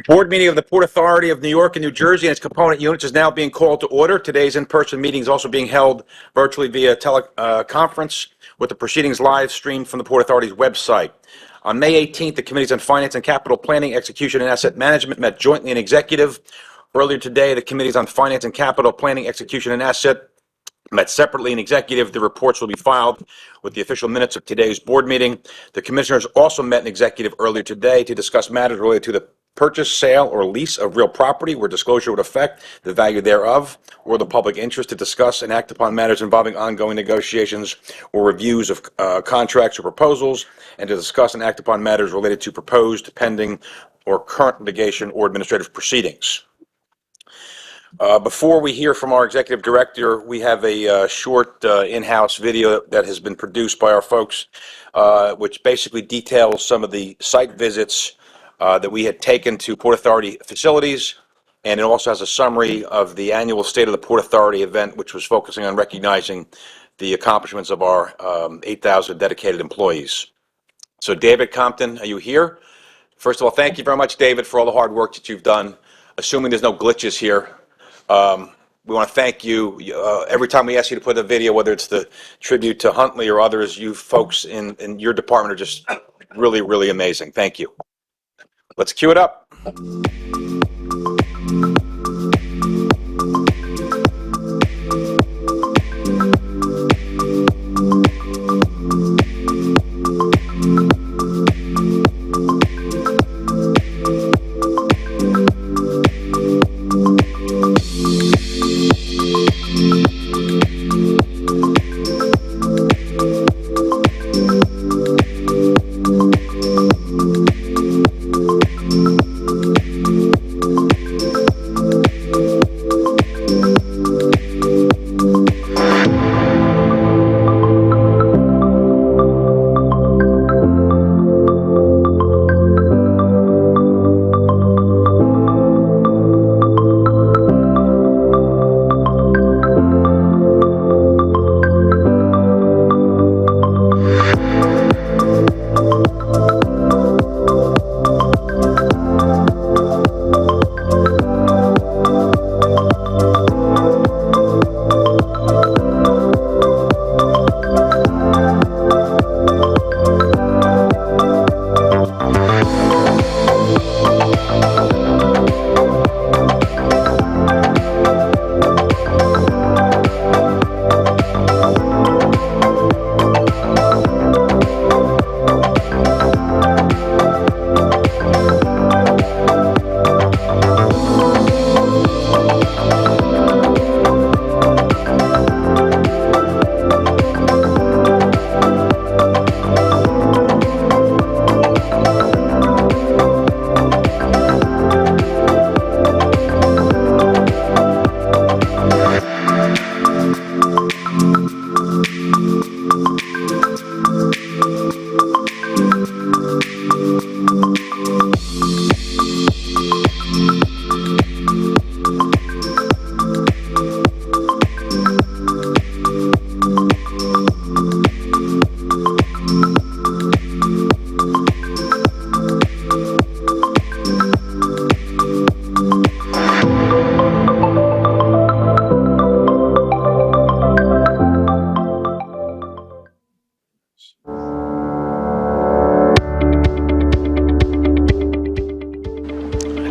Board meeting of the Port Authority of New York and New Jersey and its component units is now being called to order. Today's in-person meeting is also being held virtually via teleconference with the proceedings live streamed from the Port Authority's website. On May 18th, the Committees on Finance and Capital Planning, Execution, and Asset Management met jointly in executive. Earlier today, the Committees on Finance and Capital Planning, Execution, and Asset met separately in executive. The reports will be filed with the official minutes of today's board meeting. The commissioners also met in executive earlier today to discuss matters related to the purchase, sale, or lease of real property where disclosure would affect the value thereof or the public interest, to discuss and act upon matters involving ongoing negotiations or reviews of contracts or proposals, and to discuss and act upon matters related to proposed, pending, or current litigation or administrative proceedings. Before we hear from our executive director, we have a short in-house video that has been produced by our folks, which basically details some of the site visits that we had taken to Port Authority facilities, and it also has a summary of the annual State of the Port Authority event, which was focusing on recognizing the accomplishments of our 8,000 dedicated employees. So David Compton, are you here? First of all, thank you very much, David, for all the hard work that you've done. Assuming there's no glitches here, we want to thank you. Every time we ask you to put a video, whether it's the tribute to Huntley or others, you folks in your department are just really, really amazing. Thank you. Let's cue it up.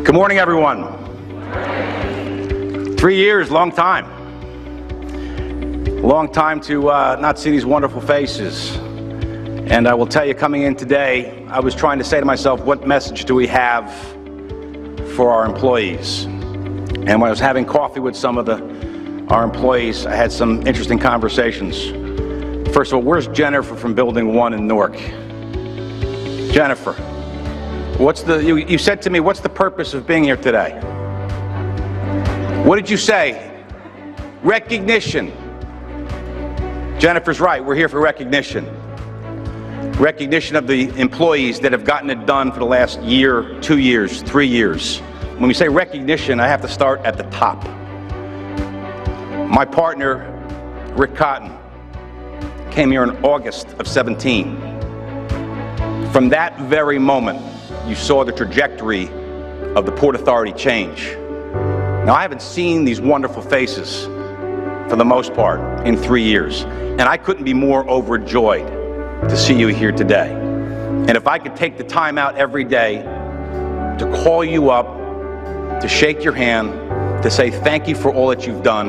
Good morning, everyone. 3 years, long time. Long time to not see these wonderful faces. And I will tell you, coming in today, I was trying to say to myself, what message do we have for our employees? And when I was having coffee with some of our employees, I had some interesting conversations. First of all, where's Jennifer from Building 1 in Newark? Jennifer. You said to me, what's the purpose of being here today? What did you say? Recognition. Jennifer's right, we're here for recognition. Recognition of the employees that have gotten it done for the last year, 2 years, 3 years. When we say recognition, I have to start at the top. My partner, Rick Cotton, came here in August of 17. From that very moment, you saw the trajectory of the Port Authority change. Now, I haven't seen these wonderful faces for the most part in 3 years, and I couldn't be more overjoyed to see you here today. And if I could take the time out every day to call you up, to shake your hand, to say thank you for all that you've done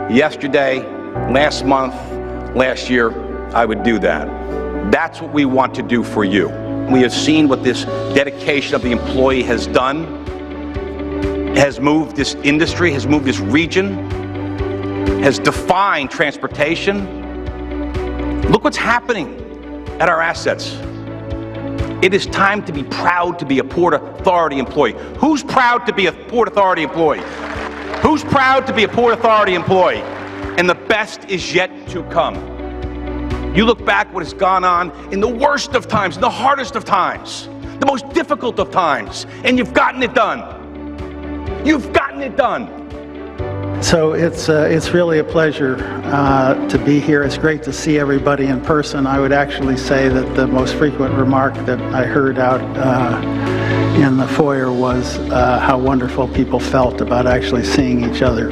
yesterday, last month, last year, I would do that. That's what we want to do for you. We have seen what this dedication of the employee has done, has moved this industry, has moved this region, has defined transportation. Look what's happening at our assets. It is time to be proud to be a Port Authority employee. Who's proud to be a Port Authority employee? Who's proud to be a Port Authority employee? And the best is yet to come. You look back what has gone on in the worst of times, in the hardest of times, the most difficult of times, and you've gotten it done. You've gotten it done. So it's really a pleasure to be here. It's great to see everybody in person. I would actually say that the most frequent remark that I heard out in the foyer was how wonderful people felt about actually seeing each other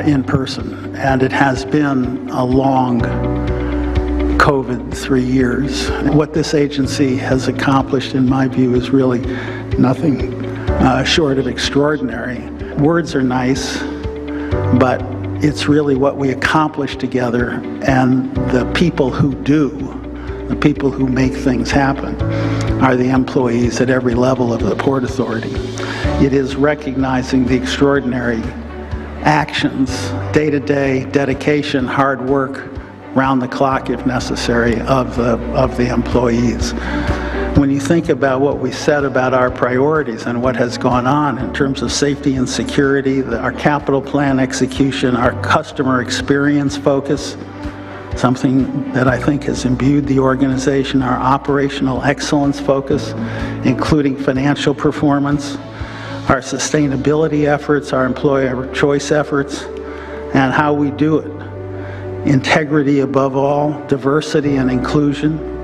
in person. And it has been a long COVID 3 years. What this agency has accomplished, in my view, is really nothing short of extraordinary. Words are nice, but it's really what we accomplish together, and the people who do, the people who make things happen, are the employees at every level of the Port Authority. It is recognizing the extraordinary actions, day-to-day dedication, hard work, round the clock if necessary, of the employees. When you think about what we said about our priorities and what has gone on in terms of safety and security, our capital plan execution, our customer experience focus, something that I think has imbued the organization, our operational excellence focus, including financial performance, our sustainability efforts, our employer choice efforts, and how we do it. Integrity above all, diversity and inclusion,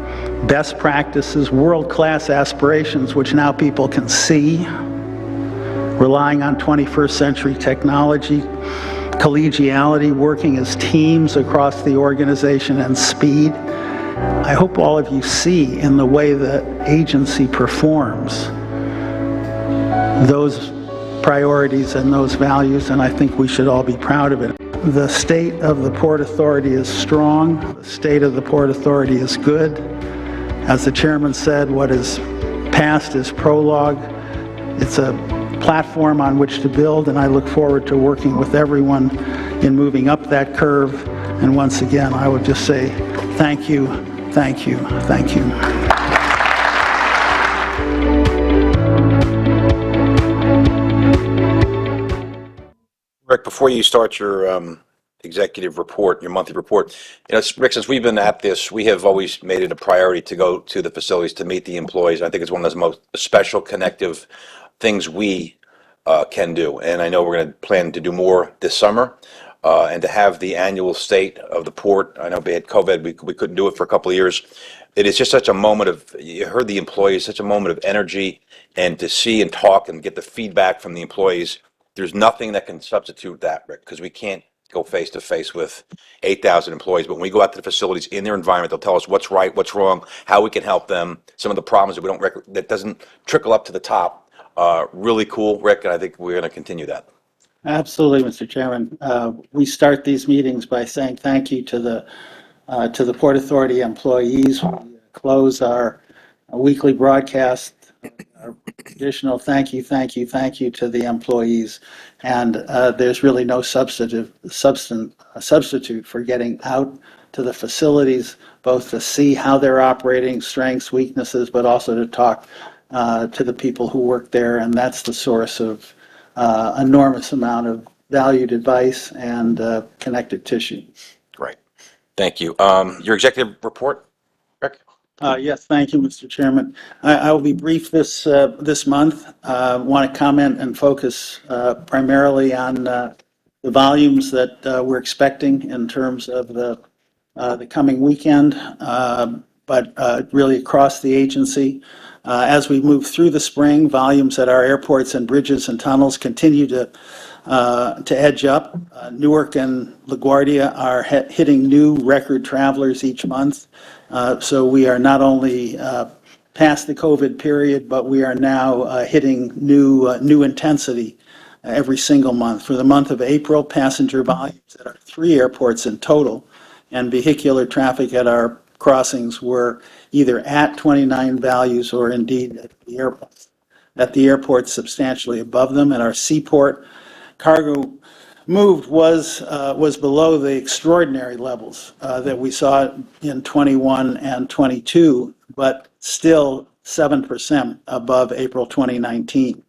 best practices, world-class aspirations, which now people can see, relying on 21st century technology, collegiality, working as teams across the organization, and speed. I hope all of you see in the way the agency performs those priorities and those values, and I think we should all be proud of it. The state of the Port Authority is strong. The state of the Port Authority is good. As the chairman said, what is past is prologue. It's a platform on which to build, and I look forward to working with everyone in moving up that curve. And once again, I would just say thank you, thank you, thank you. Rick, before you start your executive report, your monthly report, Rick, since we've been at this, we have always made it a priority to go to the facilities to meet the employees. I think it's one of those most special connective things we can do, and I know we're going to plan to do more this summer, and to have the annual state of the port. I know we had COVID, we couldn't do it for a couple of years. It is just such a moment of, you heard the employees, such a moment of energy, and to see and talk and get the feedback from the employees. There's nothing that can substitute that, Rick, because we can't go face to face with 8,000 employees. But when we go out to the facilities in their environment, they'll tell us what's right, what's wrong, how we can help them, some of the problems that that doesn't trickle up to the top. Really cool, Rick, and I think we're going to continue that. Absolutely, Mr. Chairman. We start these meetings by saying thank you to the Port Authority employees. We close our weekly broadcast. Our additional thank you to the employees, and there's really no substitute for getting out to the facilities, both to see how they're operating, strengths, weaknesses, but also to talk to the people who work there, and that's the source of enormous amount of valued advice and connective tissue. Great, thank you. Your executive report, Rick? Yes, thank you, Mr. Chairman. I will be brief this month. Want to comment and focus primarily on the volumes that we're expecting in terms of the coming weekend, but really across the agency. As we move through the spring, volumes at our airports and bridges and tunnels continue to edge up. Newark and LaGuardia are hitting new record travelers each month. So we are not only past the COVID period, but we are now hitting new intensity every single month. For the month of April, passenger volumes at our 3 airports in total and vehicular traffic at our crossings were either at 29 values or indeed at the airport substantially above them. At our seaport, cargo moved was below the extraordinary levels that we saw in 21 and 22, but still 7% above April 2019.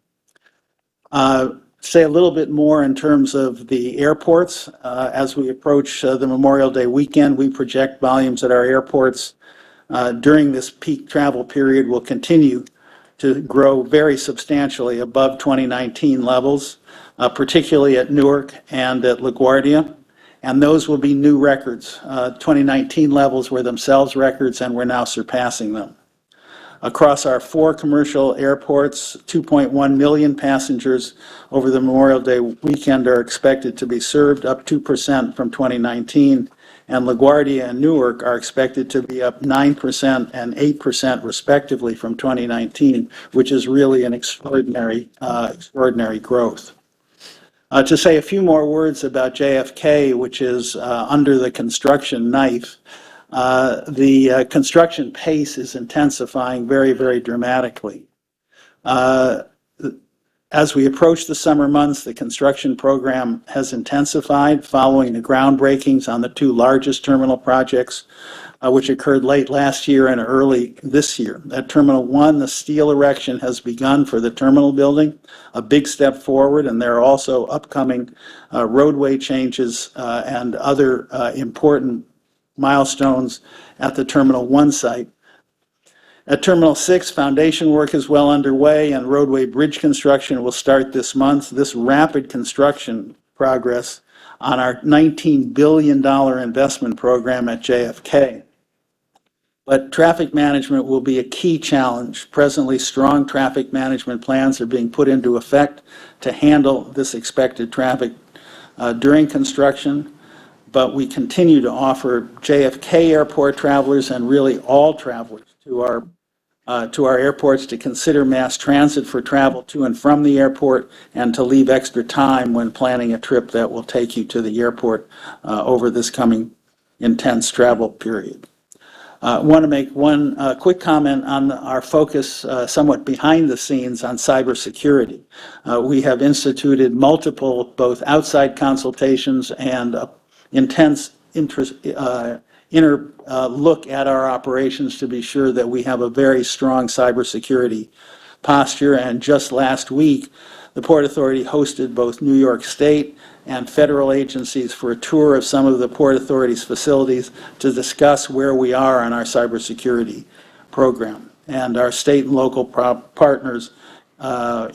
Say a little bit more in terms of the airports. As we approach the Memorial Day weekend, we project volumes at our airports during this peak travel period will continue to grow very substantially above 2019 levels, particularly at Newark and at LaGuardia. And those will be new records. 2019 levels were themselves records, and we're now surpassing them. Across our 4 commercial airports, 2.1 million passengers over the Memorial Day weekend are expected to be served, up 2% from 2019, and LaGuardia and Newark are expected to be up 9% and 8% respectively from 2019, which is really an extraordinary growth. To say a few more words about JFK, which is under the construction knife, the construction pace is intensifying very, very dramatically. As we approach the summer months, the construction program has intensified following the groundbreakings on the 2 largest terminal projects, which occurred late last year and early this year. At Terminal 1, the steel erection has begun for the terminal building, a big step forward, and there are also upcoming roadway changes and other important milestones at the Terminal 1 site. At Terminal 6, foundation work is well underway and roadway bridge construction will start this month. This rapid construction progress on our $19 billion investment program at JFK. But traffic management will be a key challenge. Presently, strong traffic management plans are being put into effect to handle this expected traffic during construction. But we continue to offer JFK airport travelers and really all travelers to our airports to consider mass transit for travel to and from the airport and to leave extra time when planning a trip that will take you to the airport over this coming intense travel period. I want to make one quick comment on our focus somewhat behind the scenes on cybersecurity. We have instituted multiple both outside consultations and intense inner look at our operations to be sure that we have a very strong cybersecurity posture. And just last week, the Port Authority hosted both New York State and federal agencies for a tour of some of the Port Authority's facilities to discuss where we are on our cybersecurity program. And our state and local partners,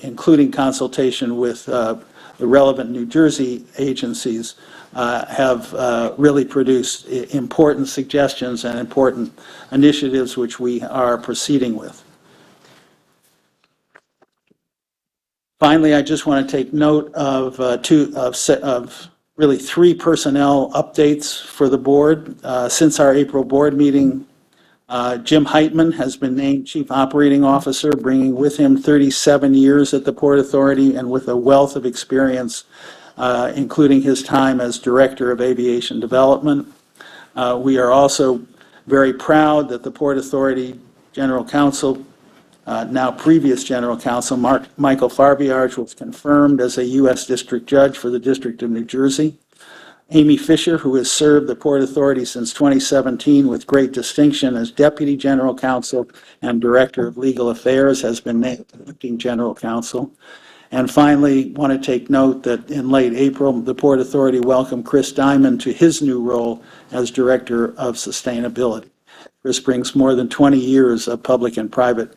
including consultation with the relevant New Jersey agencies, have really produced important suggestions and important initiatives which we are proceeding with. Finally, I just want to take note of really 3 personnel updates for the board. Since our April board meeting, Jim Heitman has been named Chief Operating Officer, bringing with him 37 years at the Port Authority and with a wealth of experience, including his time as Director of Aviation Development. We are also very proud that the Port Authority General Counsel, now previous General Counsel, Michael Farbiarge, was confirmed as a U.S. District Judge for the District of New Jersey. Amy Fisher, who has served the Port Authority since 2017 with great distinction as Deputy General Counsel and Director of Legal Affairs, has been named Acting General Counsel. And finally, want to take note that in late April, the Port Authority welcomed Chris Diamond to his new role as Director of Sustainability. Chris brings more than 20 years of public and private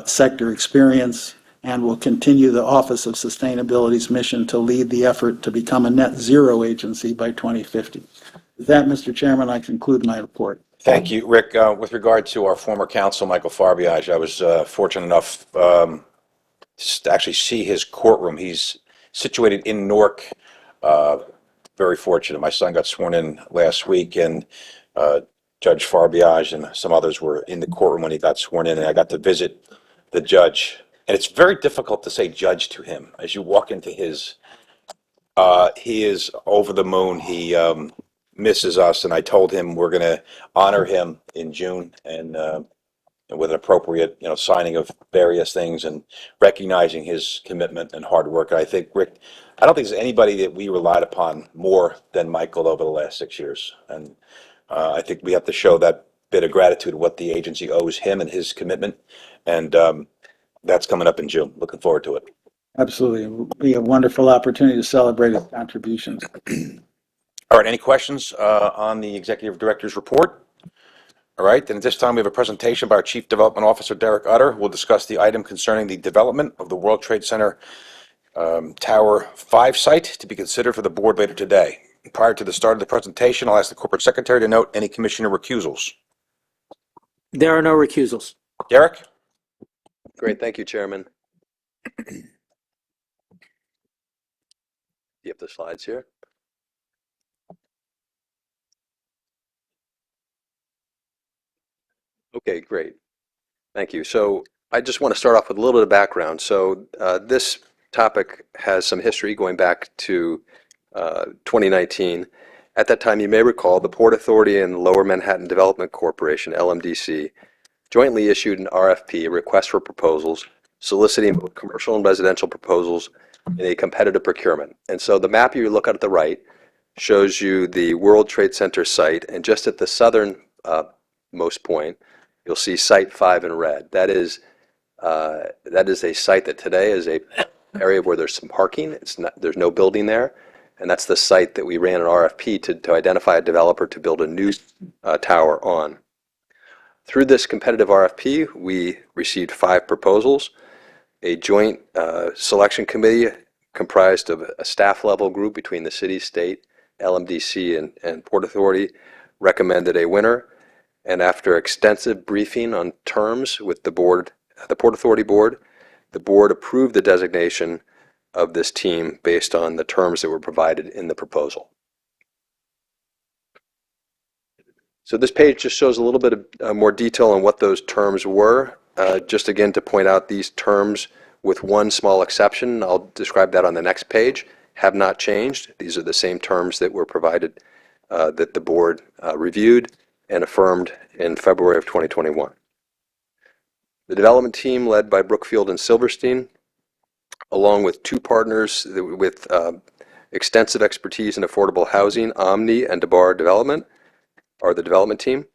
sector experience and will continue the Office of Sustainability's mission to lead the effort to become a net zero agency by 2050. With that, Mr. Chairman, I conclude my report. Thank you, Rick. With regard to our former counsel, Michael Farbiage, I was fortunate enough to actually see his courtroom. He's situated in Newark. Very fortunate. My son got sworn in last week, and Judge Farbiage and some others were in the courtroom when he got sworn in, and I got to visit the judge. And it's very difficult to say judge to him. As you walk into his, he is over the moon. He misses us, and I told him we're going to honor him in June, and with an appropriate, signing of various things and recognizing his commitment and hard work. And I think, Rick, I don't think there's anybody that we relied upon more than Michael over the last 6 years. And I think we have to show that bit of gratitude, what the agency owes him and his commitment. And that's coming up in June. Looking forward to it. Absolutely. It will be a wonderful opportunity to celebrate his contributions. All right, any questions on the executive director's report? All right, then at this time we have a presentation by our Chief Development Officer, Derek Utter, who will discuss the item concerning the development of the World Trade Center Tower 5 site to be considered for the board later today. Prior to the start of the presentation, I'll ask the corporate secretary to note any commissioner recusals. There are no recusals. Derek? Great, thank you, Chairman. You have the slides here. Okay, great. Thank you. So I just want to start off with a little bit of background. So this topic has some history going back to 2019. At that time, you may recall, the Port Authority and the Lower Manhattan Development Corporation, LMDC, jointly issued an RFP, a request for proposals, soliciting both commercial and residential proposals in a competitive procurement. And so the map you look at the right shows you the World Trade Center site, and just at the southern most point, you'll see Site 5 in red. That is a site that today is a area where there's some parking. There's no building there, and that's the site that we ran an RFP to identify a developer to build a new tower on. Through this competitive RFP, we received 5 proposals. A joint selection committee comprised of a staff level group between the city, state, LMDC, and Port Authority recommended a winner. And after extensive briefing on terms with the board, the Port Authority board, the board approved the designation of this team based on the terms that were provided in the proposal. So this page just shows a little bit of more detail on what those terms were. Just again to point out, these terms, with one small exception, I'll describe that on the next page, have not changed. These are the same terms that were provided, that the board reviewed and affirmed in February of 2021. The development team, led by Brookfield and Silverstein, along with 2 partners with extensive expertise in affordable housing, Omni and DeBar Development, are the development team.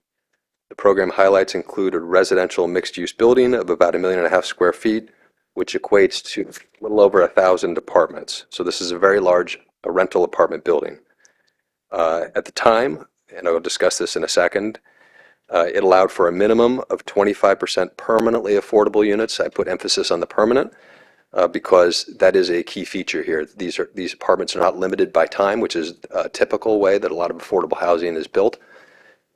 The program highlights include a residential mixed-use building of about 1.5 million square feet, which equates to a little over 1,000 apartments. So this is a very large rental apartment building. At the time, and I will discuss this in a second, it allowed for a minimum of 25% permanently affordable units. I put emphasis on the permanent because that is a key feature here. These apartments are not limited by time, which is a typical way that a lot of affordable housing is built,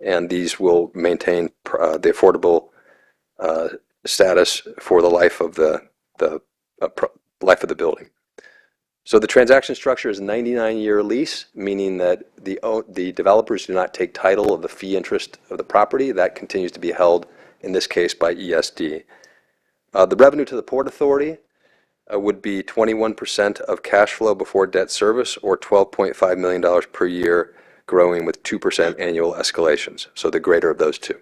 and these will maintain the affordable status for the life of the building. So the transaction structure is a 99-year lease, meaning that the developers do not take title of the fee interest of the property. That continues to be held, in this case, by ESD. The revenue to the Port Authority would be 21% of cash flow before debt service, or $12.5 million per year, growing with 2% annual escalations, so the greater of those two.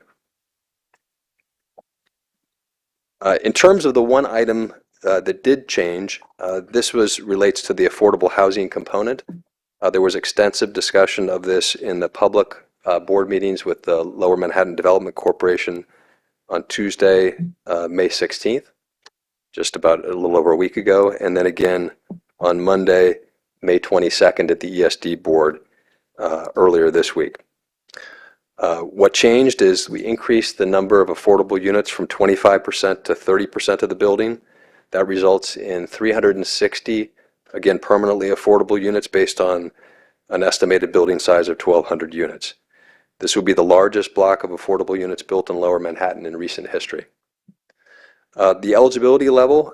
In terms of the one item that did change, this relates to the affordable housing component. There was extensive discussion of this in the public board meetings with the Lower Manhattan Development Corporation on Tuesday, May 16th, just about a little over a week ago, and then again on Monday, May 22nd at the ESD board earlier this week. What changed is we increased the number of affordable units from 25% to 30% of the building. That results in 360, again, permanently affordable units based on an estimated building size of 1,200 units. This would be the largest block of affordable units built in Lower Manhattan in recent history. The eligibility level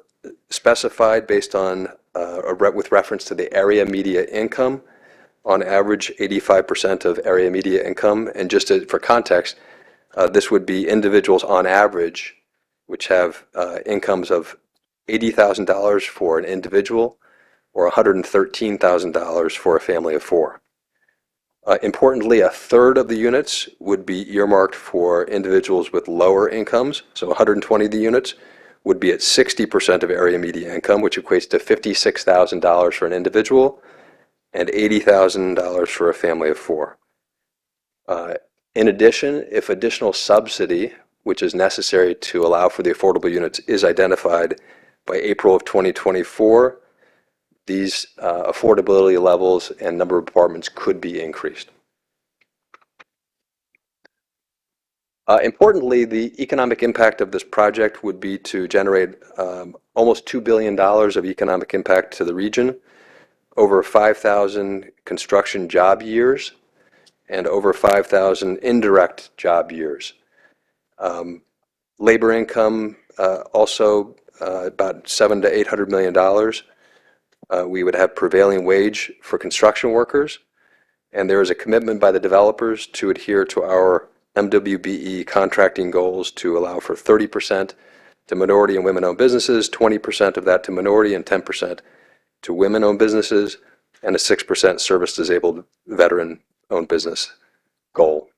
specified based on, with reference to the area media income, on average 85% of area media income. And just for context, this would be individuals on average which have incomes of $80,000 for an individual or $113,000 for a family of four. Importantly, a third of the units would be earmarked for individuals with lower incomes. So 120 of the units would be at 60% of area media income, which equates to $56,000 for an individual and $80,000 for a family of four. In addition, if additional subsidy, which is necessary to allow for the affordable units, is identified by April of 2024, these affordability levels and number of apartments could be increased. Importantly, the economic impact of this project would be to generate almost $2 billion of economic impact to the region, over 5,000 construction job years, and over 5,000 indirect job years. Labor income also about $700 to $800 million. We would have prevailing wage for construction workers, and there is a commitment by the developers to adhere to our MWBE contracting goals to allow for 30% to minority and women-owned businesses, 20% of that to minority and 10% to women-owned businesses, and a 6% service-disabled veteran-owned business goal.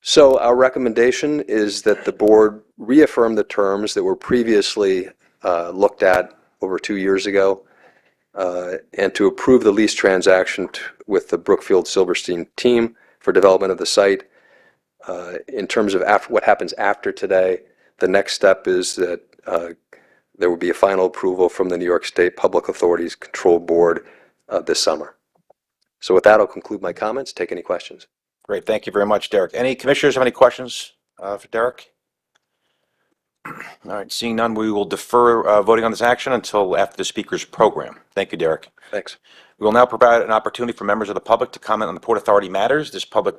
So our recommendation is that the board reaffirm the terms that were previously looked at over 2 years ago, and to approve the lease transaction with the Brookfield Silverstein team for development of the site. In terms of what happens after today, the next step is that there will be a final approval from the New York State Public Authorities Control Board this summer. So with that, I'll conclude my comments. Take any questions. Great, thank you very much, Derek. Any commissioners have any questions for Derek? All right, seeing none, we will defer voting on this action until after the speaker's program. Thank you, Derek. Thanks. We will now provide an opportunity for members of the public to comment on the Port Authority matters. This public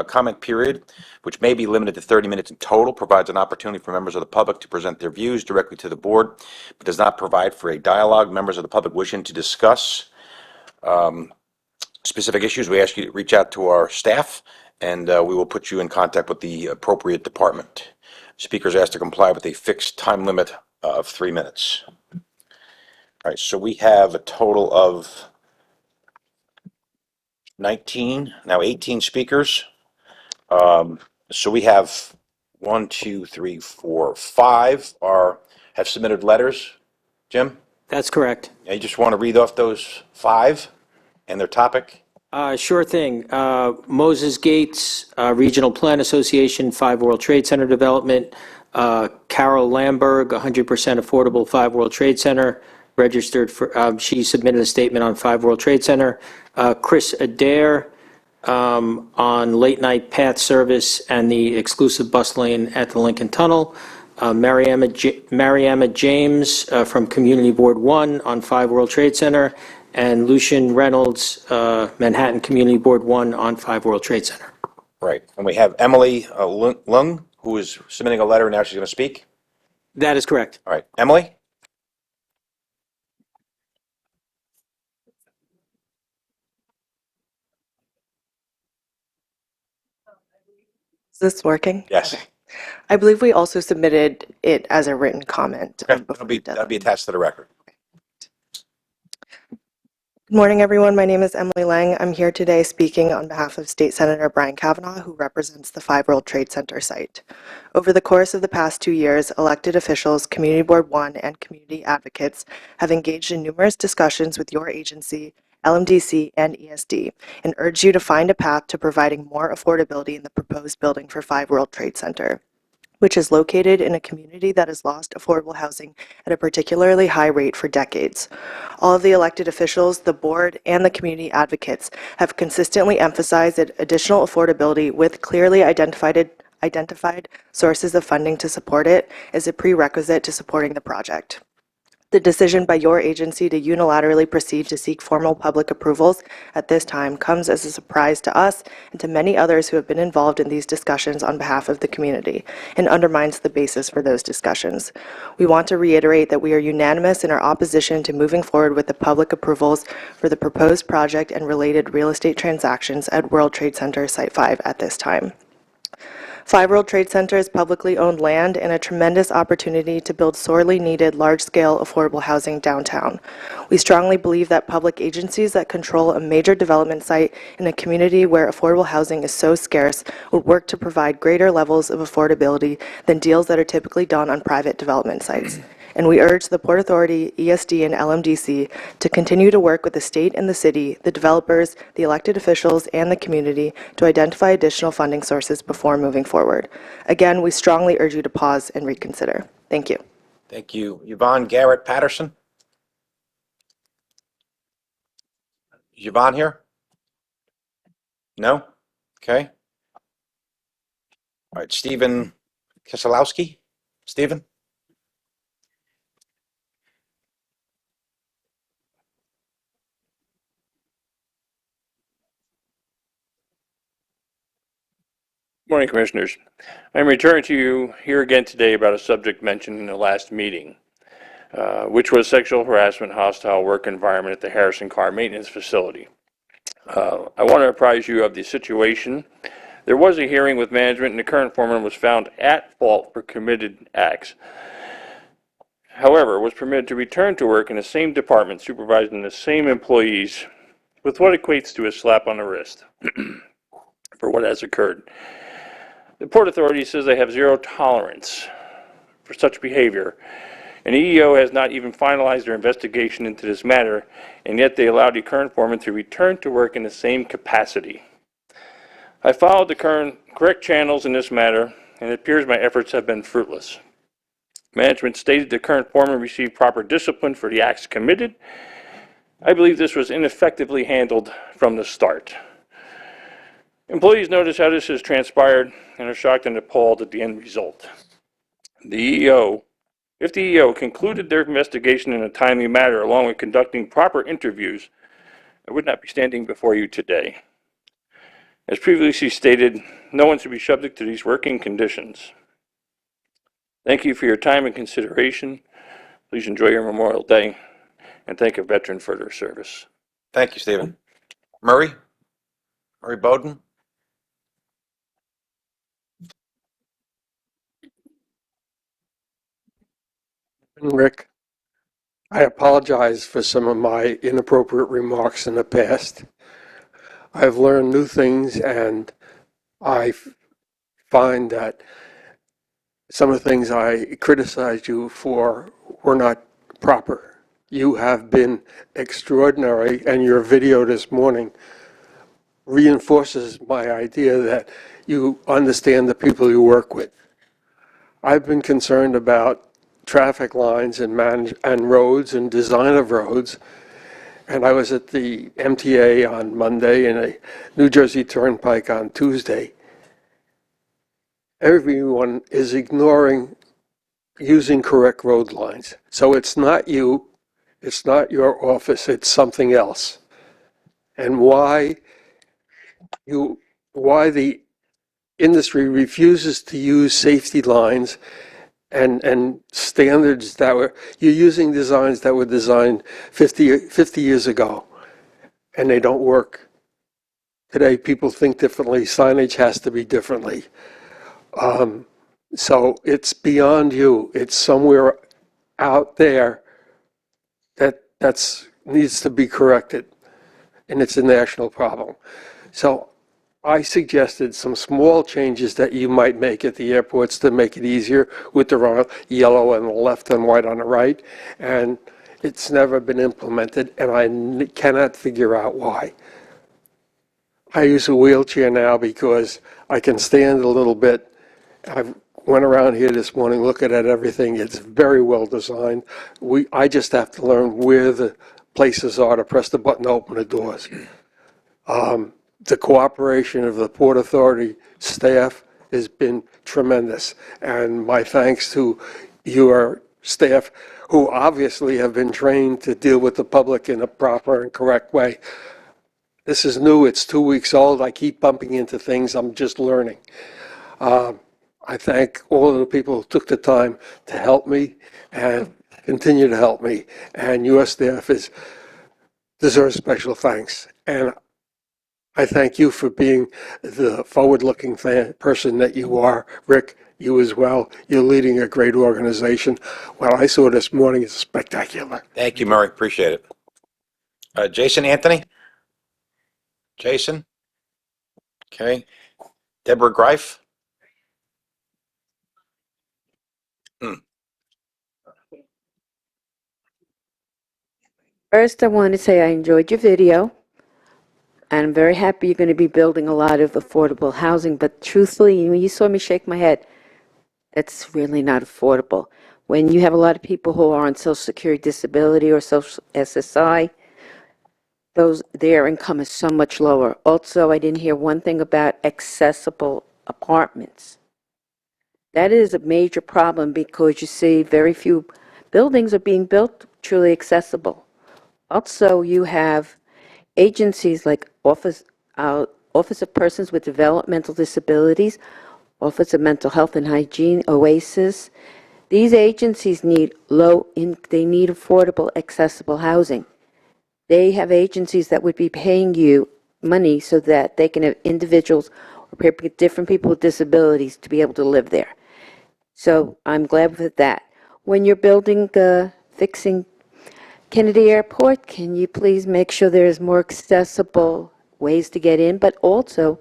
comment period, which may be limited to 30 minutes in total, provides an opportunity for members of the public to present their views directly to the board, but does not provide for a dialogue. Members of the public wishing to discuss specific issues, we ask you to reach out to our staff, and we will put you in contact with the appropriate department. Speakers are asked to comply with a fixed time limit of 3 minutes. All right, so we have a total of 19, now 18 speakers. So we have 1, 2, 3, 4, 5 have submitted letters. Jim? That's correct. You just want to read off those 5 and their topic? Sure thing. Moses Gates, Regional Plan Association, 5 World Trade Center Development. Carol Lamberg, 100% affordable 5 World Trade Center. Registered for, she submitted a statement on 5 World Trade Center. Chris Adair on late night path service and the exclusive bus lane at the Lincoln Tunnel. Mariama James from Community Board 1 on 5 World Trade Center. And Lucian Reynolds, Manhattan Community Board 1 on 5 World Trade Center. Right. And we have Emily Lung, who is submitting a letter, and now she's going to speak. That is correct. All right. Emily? Is this working? Yes. Okay. I believe we also submitted it as a written comment. Okay. Before That'll be attached to the record. Good morning, everyone. My name is Emily Lang. I'm here today speaking on behalf of State Senator Brian Kavanaugh, who represents the 5 World Trade Center site. Over the course of the past 2 years, elected officials, Community Board 1, and community advocates have engaged in numerous discussions with your agency, LMDC, and ESD, and urge you to find a path to providing more affordability in the proposed building for 5 World Trade Center, which is located in a community that has lost affordable housing at a particularly high rate for decades. All of the elected officials, the board, and the community advocates have consistently emphasized that additional affordability with clearly identified sources of funding to support it is a prerequisite to supporting the project. The decision by your agency to unilaterally proceed to seek formal public approvals at this time comes as a surprise to us and to many others who have been involved in these discussions on behalf of the community, and undermines the basis for those discussions. We want to reiterate that we are unanimous in our opposition to moving forward with the public approvals for the proposed project and related real estate transactions at World Trade Center Site 5 at this time. 5 World Trade Center is publicly owned land and a tremendous opportunity to build sorely needed large-scale affordable housing downtown. We strongly believe that public agencies that control a major development site in a community where affordable housing is so scarce would work to provide greater levels of affordability than deals that are typically done on private development sites. And we urge the Port Authority, ESD, and LMDC to continue to work with the state and the city, the developers, the elected officials, and the community to identify additional funding sources before moving forward. Again, we strongly urge you to pause and reconsider. Thank you. Thank you. Yvonne Garrett Patterson? Is Yvonne here? No? Okay. All right, Stephen Keselowski? Stephen? Morning, Commissioners. I'm returning to you here again today about a subject mentioned in the last meeting, which was sexual harassment, hostile work environment at the Harrison Car Maintenance Facility. I want to apprise you of the situation. There was a hearing with management, and the current foreman was found at fault for committed acts. However, was permitted to return to work in the same department, supervising the same employees, with what equates to a slap on the wrist for what has occurred. The Port Authority says they have zero tolerance for such behavior, and the EEO has not even finalized their investigation into this matter, and yet they allowed the current foreman to return to work in the same capacity. I followed the correct channels in this matter, and it appears my efforts have been fruitless. Management stated the current foreman received proper discipline for the acts committed. I believe this was ineffectively handled from the start. Employees notice how this has transpired and are shocked and appalled at the end result. If the EEO concluded their investigation in a timely manner along with conducting proper interviews, I would not be standing before you today. As previously stated, no one should be subject to these working conditions. Thank you for your time and consideration. Please enjoy your Memorial Day, and thank a veteran for their service. Thank you, Stephen. Murray Bowden? Rick, I apologize for some of my inappropriate remarks in the past. I've learned new things, and I find that some of the things I criticized you for were not proper. You have been extraordinary, and your video this morning reinforces my idea that you understand the people you work with. I've been concerned about traffic lines and roads and design of roads. And I was at the MTA on Monday and a New Jersey Turnpike on Tuesday. Everyone is ignoring using correct road lines. So it's not you, it's not your office, it's something else. And why the industry refuses to use safety lines and standards that you're using designs that were designed 50 years ago, and they don't work. Today, people think differently. Signage has to be differently. So it's beyond you. It's somewhere out there that needs to be corrected, and it's a national problem. So I suggested some small changes that you might make at the airports to make it easier with the yellow on the left and white on the right, and it's never been implemented, and I cannot figure out why. I use a wheelchair now because I can stand a little bit. I went around here this morning looking at everything. It's very well designed. I just have to learn where the places are to press the button to open the doors. The cooperation of the Port Authority staff has been tremendous, and my thanks to your staff who obviously have been trained to deal with the public in a proper and correct way. This is new. It's 2 weeks old. I keep bumping into things. I'm just learning. I thank all of the people who took the time to help me and continue to help me. And your staff deserves special thanks. And I thank you for being the forward-looking person that you are. Rick, you as well. You're leading a great organization. What I saw this morning is spectacular. Thank you, Murray. Appreciate it. Jason Anthony? Jason? Okay. Deborah Greif? First, I want to say I enjoyed your video, and I'm very happy you're going to be building a lot of affordable housing, but truthfully, when you saw me shake my head, that's really not affordable. When you have a lot of people who are on Social Security disability or Social SSI, their income is so much lower. Also, I didn't hear one thing about accessible apartments. That is a major problem because you see very few buildings are being built truly accessible. Also, you have agencies like Office of Persons with Developmental Disabilities, Office of Mental Health and Hygiene, OASIS. These agencies need they need affordable, accessible housing. They have agencies that would be paying you money so that they can have individuals or different people with disabilities to be able to live there. So I'm glad with that. When you're building, fixing Kennedy Airport, can you please make sure there's more accessible ways to get in, but also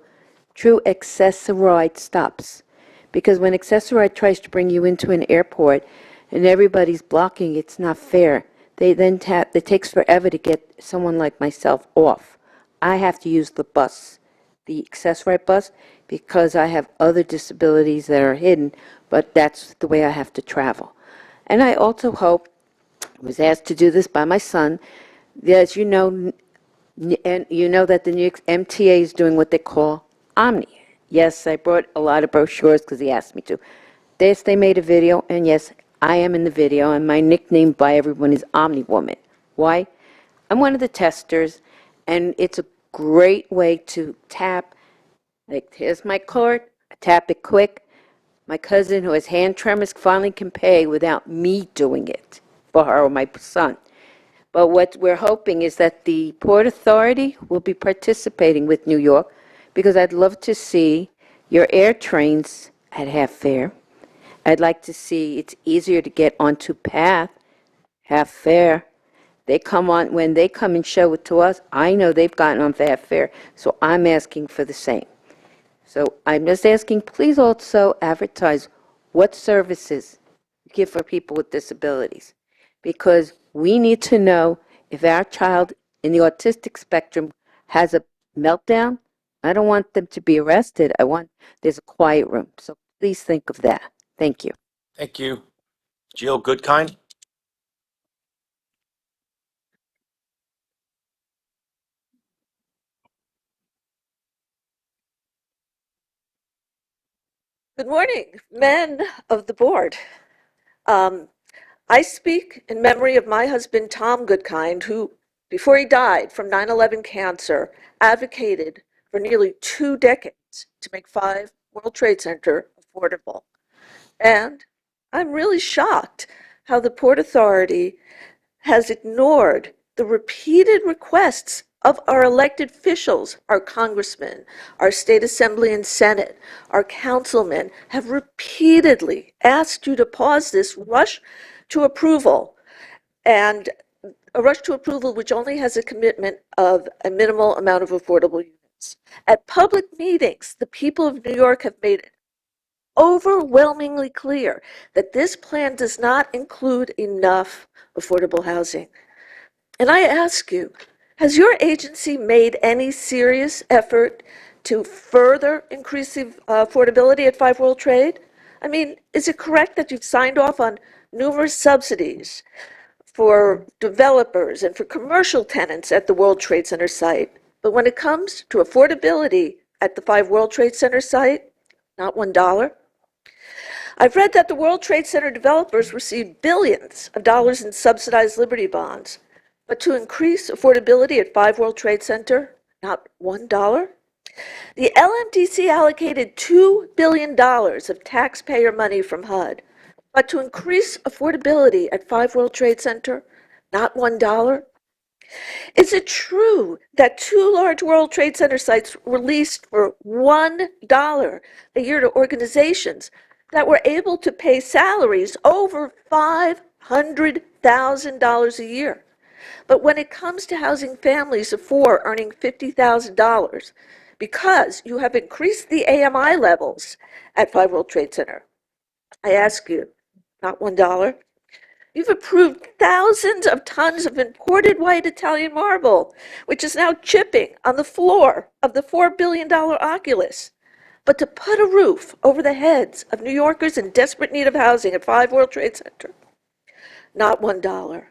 true Access-a-Ride stops? Because when Access-a-Ride tries to bring you into an airport and everybody's blocking, it's not fair. It takes forever to get someone like myself off. I have to use the bus, the Access-a-Ride bus, because I have other disabilities that are hidden, but that's the way I have to travel. And I also hope, I was asked to do this by my son, as you know, and you know that the New York MTA is doing what they call Omni. Yes, I brought a lot of brochures because he asked me to. Yes, they made a video, and yes, I am in the video, and my nickname by everyone is Omni Woman. Why? I'm one of the testers, and it's a great way to tap. Like, here's my card, I tap it quick. My cousin who has hand tremors finally can pay without me doing it for her or my son. But what we're hoping is that the Port Authority will be participating with New York, because I'd love to see your air trains at half fare. I'd like to see it's easier to get onto PATH, half fare. When they come and show it to us, I know they've gotten on half fare, so I'm asking for the same. So I'm just asking, please also advertise what services you give for people with disabilities, because we need to know if our child in the autistic spectrum has a meltdown. I don't want them to be arrested. There's a quiet room. So please think of that. Thank you. Thank you. Jill Goodkind? Good morning, men of the board. I speak in memory of my husband, Tom Goodkind, who, before he died from 9/11 cancer, advocated for nearly 2 decades to make 5 World Trade Center affordable. And I'm really shocked how the Port Authority has ignored the repeated requests of our elected officials. Our congressmen, our state assembly and senate, our councilmen have repeatedly asked you to pause this rush to approval, and a rush to approval which only has a commitment of a minimal amount of affordable units. At public meetings, the people of New York have made it overwhelmingly clear that this plan does not include enough affordable housing. And I ask you, has your agency made any serious effort to further increase the affordability at 5 World Trade? I mean, is it correct that you've signed off on numerous subsidies for developers and for commercial tenants at the World Trade Center site, but when it comes to affordability at the 5 World Trade Center site, not $1? I've read that the World Trade Center developers received billions of dollars in subsidized Liberty bonds, but to increase affordability at 5 World Trade Center, not $1? The LMDC allocated $2 billion of taxpayer money from HUD, but to increase affordability at 5 World Trade Center, not $1? Is it true that 2 large World Trade Center sites were leased for $1 a year to organizations that were able to pay salaries over $500,000 a year? But when it comes to housing families of 4 earning $50,000, because you have increased the AMI levels at 5 World Trade Center, I ask you, not $1? You've approved thousands of tons of imported white Italian marble, which is now chipping on the floor of the $4 billion Oculus. But to put a roof over the heads of New Yorkers in desperate need of housing at 5 World Trade Center, not $1.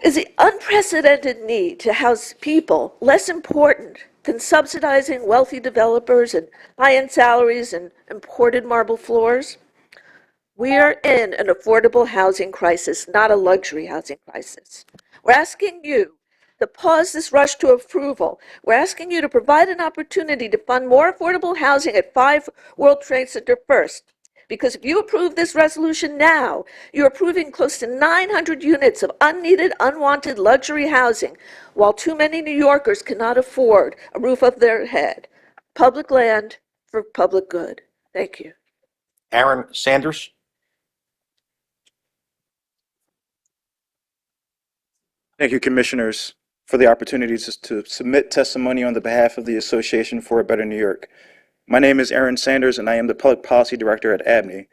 Is the unprecedented need to house people less important than subsidizing wealthy developers and high-end salaries and imported marble floors? We are in an affordable housing crisis, not a luxury housing crisis. We're asking you to pause this rush to approval. We're asking you to provide an opportunity to fund more affordable housing at 5 World Trade Center first. Because if you approve this resolution now, you're approving close to 900 units of unneeded, unwanted luxury housing, while too many New Yorkers cannot afford a roof over their head. Public land for public good. Thank you. Aaron Sanders. Thank you, Commissioners, for the opportunity to submit testimony on the behalf of the Association for a Better New York. My name is Aaron Sanders, and I am the Public Policy Director at ABNY.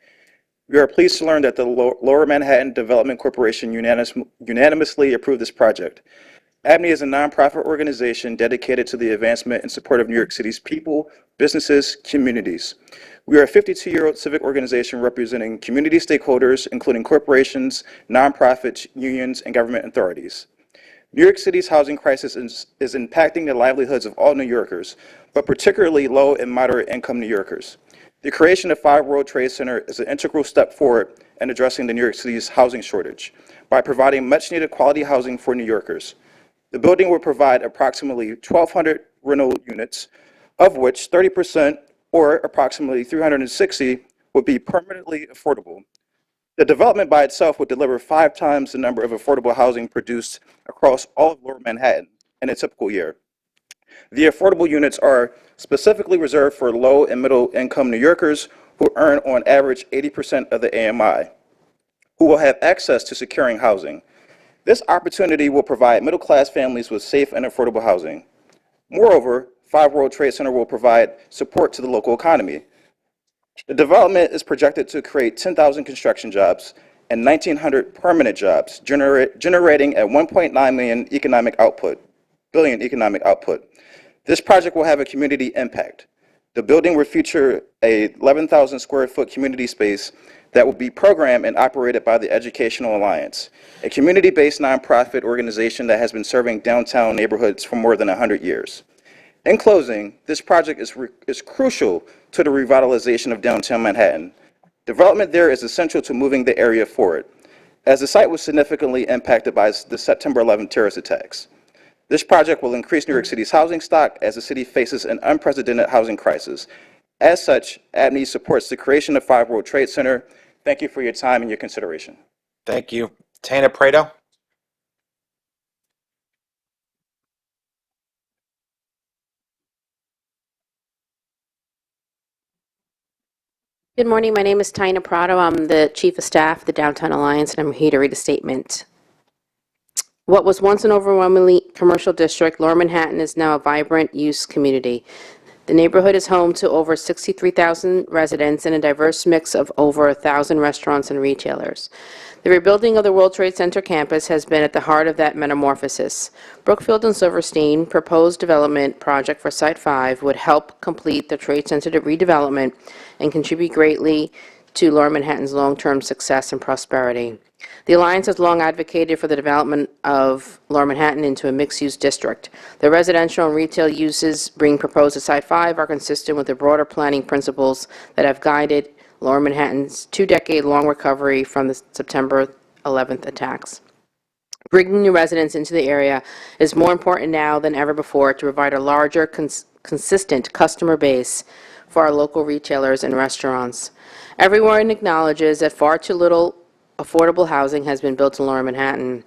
We are pleased to learn that the Lower Manhattan Development Corporation unanimously approved this project. ABNY is a nonprofit organization dedicated to the advancement and support of New York City's people, businesses, communities. We are a 52-year-old civic organization representing community stakeholders, including corporations, nonprofits, unions, and government authorities. New York City's housing crisis is impacting the livelihoods of all New Yorkers, but particularly low and moderate income New Yorkers. The creation of 5 World Trade Center is an integral step forward in addressing the New York City's housing shortage by providing much needed quality housing for New Yorkers. The building will provide approximately 1,200 rental units, of which 30%, or approximately 360, would be permanently affordable. The development by itself would deliver 5 times the number of affordable housing produced across all of Lower Manhattan in a typical year. The affordable units are specifically reserved for low and middle income New Yorkers who earn on average 80% of the AMI, who will have access to securing housing. This opportunity will provide middle-class families with safe and affordable housing. Moreover, 5 World Trade Center will provide support to the local economy. The development is projected to create 10,000 construction jobs and 1,900 permanent jobs, generating at 1.9 billion economic output. This project will have a community impact. The building will feature a 11,000 square foot community space that will be programmed and operated by the Educational Alliance, a community-based nonprofit organization that has been serving downtown neighborhoods for more than 100 years. In closing, this project is crucial to the revitalization of downtown Manhattan. Development there is essential to moving the area forward, as the site was significantly impacted by the September 11 terrorist attacks. This project will increase New York City's housing stock as the city faces an unprecedented housing crisis. As such, ABNY supports the creation of 5 World Trade Center. Thank you for your time and your consideration. Thank you. Tana Prado. Good morning. My name is Tina Prado. I'm the Chief of Staff of the Downtown Alliance, and I'm here to read a statement. What was once an overwhelmingly commercial district, Lower Manhattan is now a vibrant use community. The neighborhood is home to over 63,000 residents and a diverse mix of over 1,000 restaurants and retailers. The rebuilding of the World Trade Center campus has been at the heart of that metamorphosis. Brookfield and Silverstein proposed development project for Site 5 would help complete the Trade Center redevelopment and contribute greatly to Lower Manhattan's long-term success and prosperity. The Alliance has long advocated for the development of Lower Manhattan into a mixed-use district. The residential and retail uses being proposed at Site 5 are consistent with the broader planning principles that have guided Lower Manhattan's two-decade-long recovery from the September 11th attacks. Bringing new residents into the area is more important now than ever before to provide a larger, consistent customer base for our local retailers and restaurants. Everyone acknowledges that far too little affordable housing has been built in Lower Manhattan.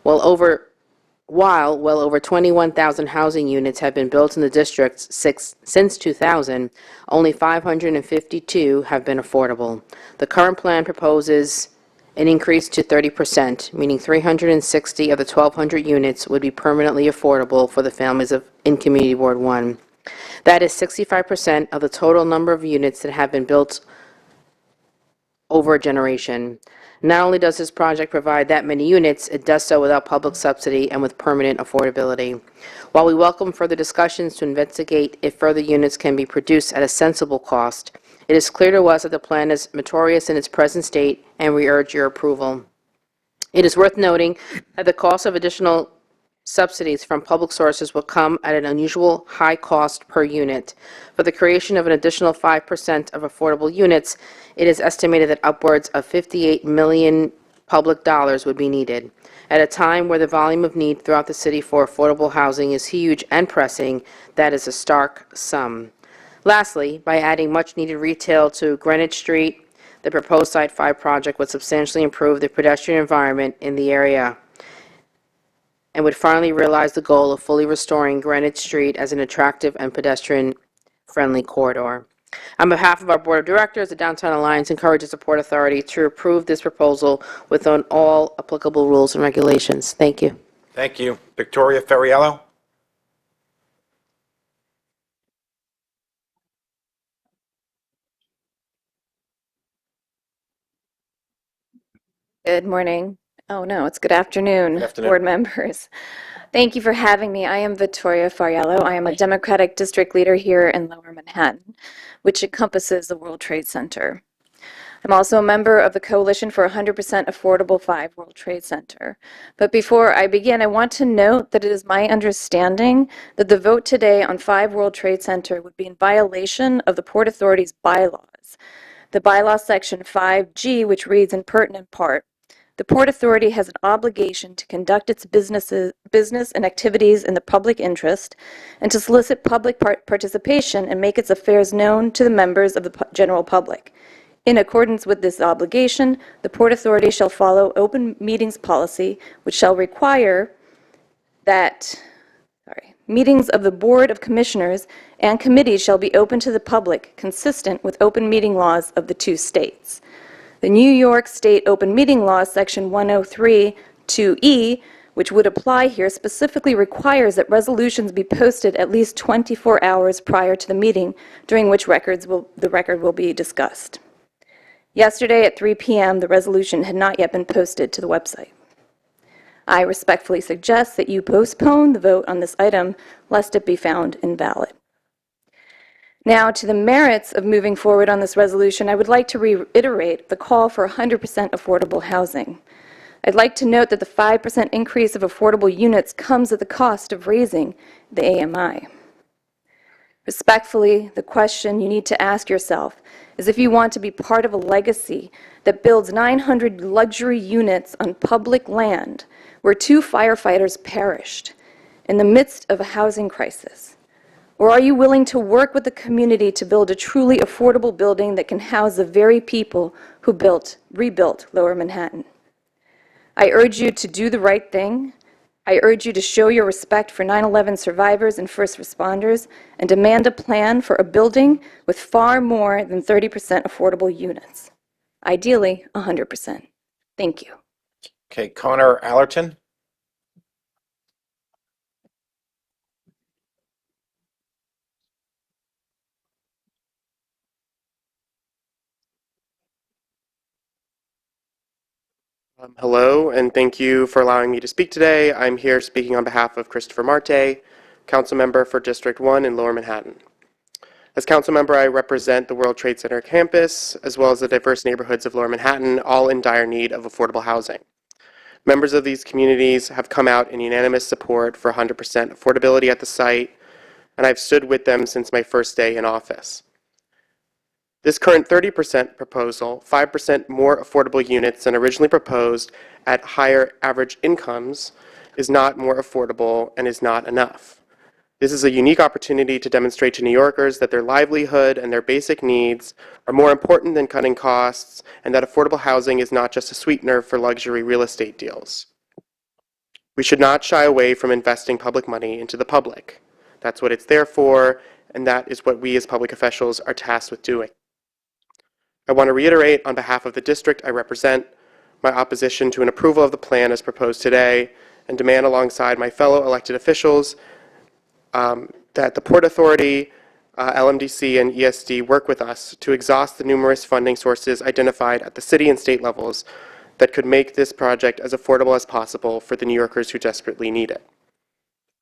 While well over 21,000 housing units have been built in the district since 2000, only 552 have been affordable. The current plan proposes an increase to 30%, meaning 360 of the 1,200 units would be permanently affordable for the families in Community Ward 1. That is 65% of the total number of units that have been built over a generation. Not only does this project provide that many units, it does so without public subsidy and with permanent affordability. While we welcome further discussions to investigate if further units can be produced at a sensible cost, it is clear to us that the plan is meritorious in its present state, and we urge your approval. It is worth noting that the cost of additional subsidies from public sources will come at an unusual high cost per unit. For the creation of an additional 5% of affordable units, it is estimated that upwards of $58 million public dollars would be needed. At a time where the volume of need throughout the city for affordable housing is huge and pressing, that is a stark sum. Lastly, by adding much-needed retail to Greenwich Street, the proposed Site 5 project would substantially improve the pedestrian environment in the area and would finally realize the goal of fully restoring Greenwich Street as an attractive and pedestrian-friendly corridor. On behalf of our Board of Directors, the Downtown Alliance encourages the Port Authority to approve this proposal within all applicable rules and regulations. Thank you. Thank you. Victoria Ferriello? Good morning. Oh, no, it's good afternoon, Good afternoon. board members. Thank you for having me. I am Victoria Fariello. I am a Democratic District Leader here in Lower Manhattan, which encompasses the World Trade Center. I'm also a member of the Coalition for 100% Affordable 5 World Trade Center. But before I begin, I want to note that it is my understanding that the vote today on 5 World Trade Center would be in violation of the Port Authority's bylaws. The bylaw section 5G, which reads in pertinent part, the Port Authority has an obligation to conduct its business and activities in the public interest and to solicit public participation and make its affairs known to the members of the general public. In accordance with this obligation, the Port Authority shall follow open meetings policy, which shall require that meetings of the Board of Commissioners and committees shall be open to the public, consistent with open meeting laws of the 2 states. The New York State Open Meeting Law, Section 103(2)(e), which would apply here, specifically requires that resolutions be posted at least 24 hours prior to the meeting, during which the record will be discussed. Yesterday at 3 p.m., the resolution had not yet been posted to the website. I respectfully suggest that you postpone the vote on this item, lest it be found invalid. Now, to the merits of moving forward on this resolution, I would like to reiterate the call for 100% affordable housing. I'd like to note that the 5% increase of affordable units comes at the cost of raising the AMI. Respectfully, the question you need to ask yourself is if you want to be part of a legacy that builds 900 luxury units on public land where 2 firefighters perished in the midst of a housing crisis. Or are you willing to work with the community to build a truly affordable building that can house the very people who rebuilt Lower Manhattan? I urge you to do the right thing. I urge you to show your respect for 9/11 survivors and first responders and demand a plan for a building with far more than 30% affordable units. Ideally, 100%. Thank you. Okay, Connor Allerton? Hello, and thank you for allowing me to speak today. I'm here speaking on behalf of Christopher Marte, Council Member for District 1 in Lower Manhattan. As Council Member, I represent the World Trade Center campus, as well as the diverse neighborhoods of Lower Manhattan, all in dire need of affordable housing. Members of these communities have come out in unanimous support for 100% affordability at the site, and I've stood with them since my first day in office. This current 30% proposal, 5% more affordable units than originally proposed at higher average incomes, is not more affordable and is not enough. This is a unique opportunity to demonstrate to New Yorkers that their livelihood and their basic needs are more important than cutting costs, and that affordable housing is not just a sweetener for luxury real estate deals. We should not shy away from investing public money into the public. That's what it's there for, and that is what we as public officials are tasked with doing. I want to reiterate on behalf of the district I represent my opposition to an approval of the plan as proposed today, and demand alongside my fellow elected officials that the Port Authority, LMDC, and ESD work with us to exhaust the numerous funding sources identified at the city and state levels that could make this project as affordable as possible for the New Yorkers who desperately need it.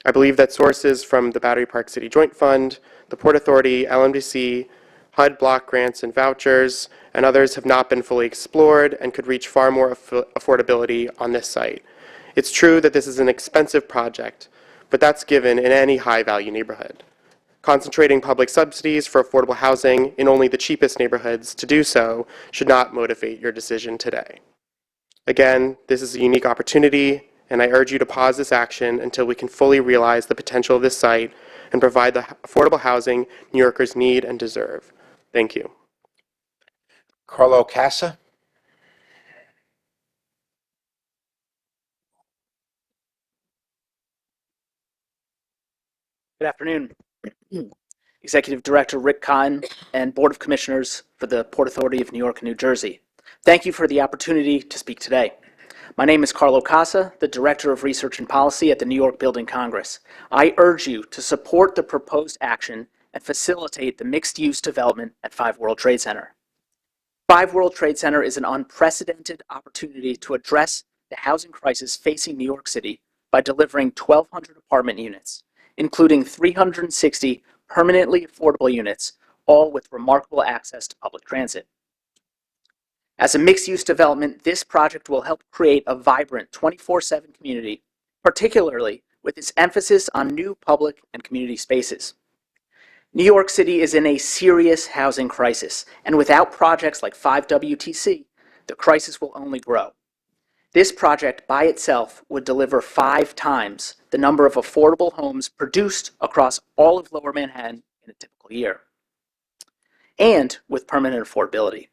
I believe that sources from the Battery Park City Joint Fund, the Port Authority, LMDC, HUD block grants and vouchers, and others have not been fully explored and could reach far more affordability on this site. It's true that this is an expensive project, but that's given in any high-value neighborhood. Concentrating public subsidies for affordable housing in only the cheapest neighborhoods to do so should not motivate your decision today. Again, this is a unique opportunity, and I urge you to pause this action until we can fully realize the potential of this site and provide the affordable housing New Yorkers need and deserve. Thank you. Carlo Casa. Good afternoon. Executive Director Rick Kahn and Board of Commissioners for the Port Authority of New York and New Jersey. Thank you for the opportunity to speak today. My name is Carlo Casa, the Director of Research and Policy at the New York Building Congress. I urge you to support the proposed action and facilitate the mixed-use development at 5 World Trade Center. 5 World Trade Center is an unprecedented opportunity to address the housing crisis facing New York City by delivering 1,200 apartment units, including 360 permanently affordable units, all with remarkable access to public transit. As a mixed-use development, this project will help create a vibrant 24/7 community, particularly with its emphasis on new public and community spaces. New York City is in a serious housing crisis, and without projects like 5 WTC, the crisis will only grow. This project by itself would deliver 5 times the number of affordable homes produced across all of Lower Manhattan in a typical year, and with permanent affordability.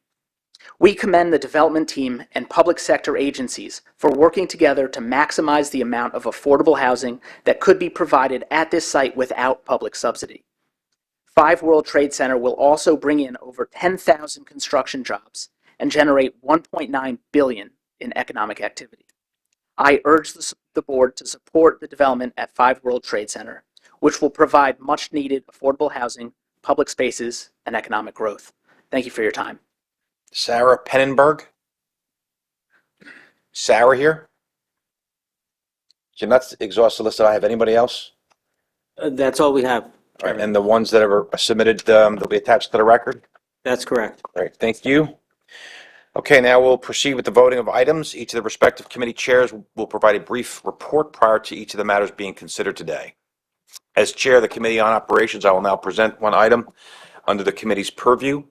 We commend the development team and public sector agencies for working together to maximize the amount of affordable housing that could be provided at this site without public subsidy. 5 World Trade Center will also bring in over 10,000 construction jobs and generate $1.9 billion in economic activity. I urge the board to support the development at 5 World Trade Center, which will provide much needed affordable housing, public spaces, and economic growth. Thank you for your time. Sarah Pennenberg. Sarah here. Jim, that's exhausted list that I have. Anybody else? That's all we have. All right, and the ones that are submitted, they'll be attached to the record? That's correct. Great, thank you. Okay, now we'll proceed with the voting of items. Each of the respective committee chairs will provide a brief report prior to each of the matters being considered today. As chair of the Committee on Operations, I will now present one item under the committee's purview.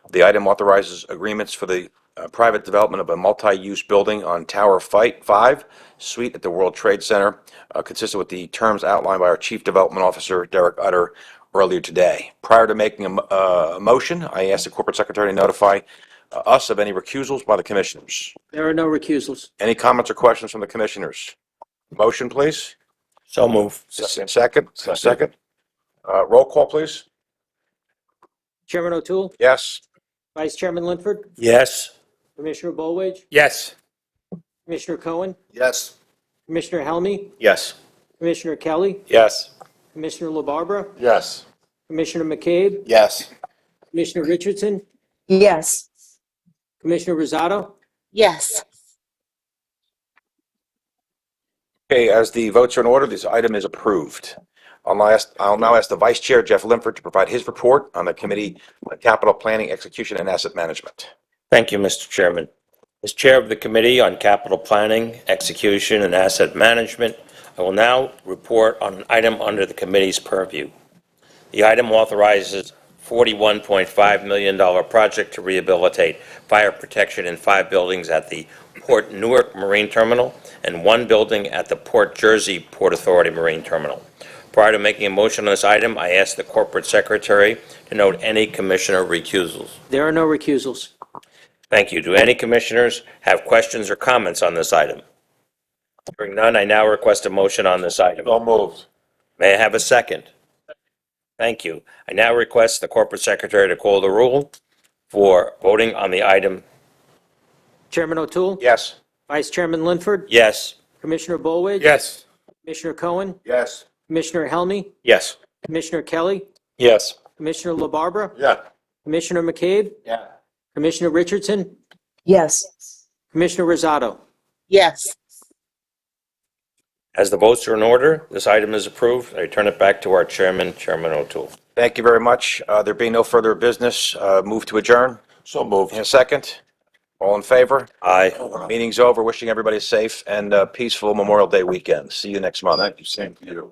The item authorizes agreements for the private development of a multi-use building on Tower 5 Suite at the World Trade Center, consistent with the terms outlined by our Chief Development Officer, Derek Utter, earlier today. Prior to making a motion, I ask the Corporate Secretary to notify us of any recusals by the commissioners. There are no recusals. Any comments or questions from the commissioners? Motion, please. So move. Second. Roll call, please. Chairman O'Toole? Yes. Vice Chairman Linford? Yes. Commissioner Bolwage? Yes. Commissioner Cohen? Yes. Commissioner Helmy? Yes. Commissioner Kelly? Yes. Commissioner LaBarbera? Yes. Commissioner McCabe? Yes. Commissioner Richardson? Yes. Commissioner Rosado? Yes. Okay, as the votes are in order, this item is approved. I'll now ask the Vice Chair, Jeff Linford, to provide his report on the Committee on Capital Planning, Execution, and Asset Management. Thank you, Mr. Chairman. As Chair of the Committee on Capital Planning, Execution, and Asset Management, I will now report on an item under the committee's purview. The item authorizes $41.5 million project to rehabilitate fire protection in 5 buildings at the Port Newark Marine Terminal and 1 building at the Port Jersey Port Authority Marine Terminal. Prior to making a motion on this item, I ask the corporate secretary to note any commissioner recusals. There are no recusals. Thank you. Do any commissioners have questions or comments on this item? Hearing none, I now request a motion on this item. So moved. May I have a second? Thank you. I now request the corporate secretary to call the roll for voting on the item. Chairman O'Toole? Yes. Vice Chairman Linford? Yes. Commissioner Bollwig? Yes. Commissioner Cohen? Yes. Commissioner Helmy? Yes. Commissioner Kelly? Yes. Commissioner LaBarbera? Yeah. Commissioner McCabe? Yeah. Commissioner Richardson? Yes. Commissioner Rosado? Yes. As the votes are in order, this item is approved. I turn it back to our chairman, Chairman O'Toole. Thank you very much. There being no further business, move to adjourn. So moved. In a second. All in favor? Aye. Meeting's over. Wishing everybody a safe and peaceful Memorial Day weekend. See you next month. Thank you. Same to you.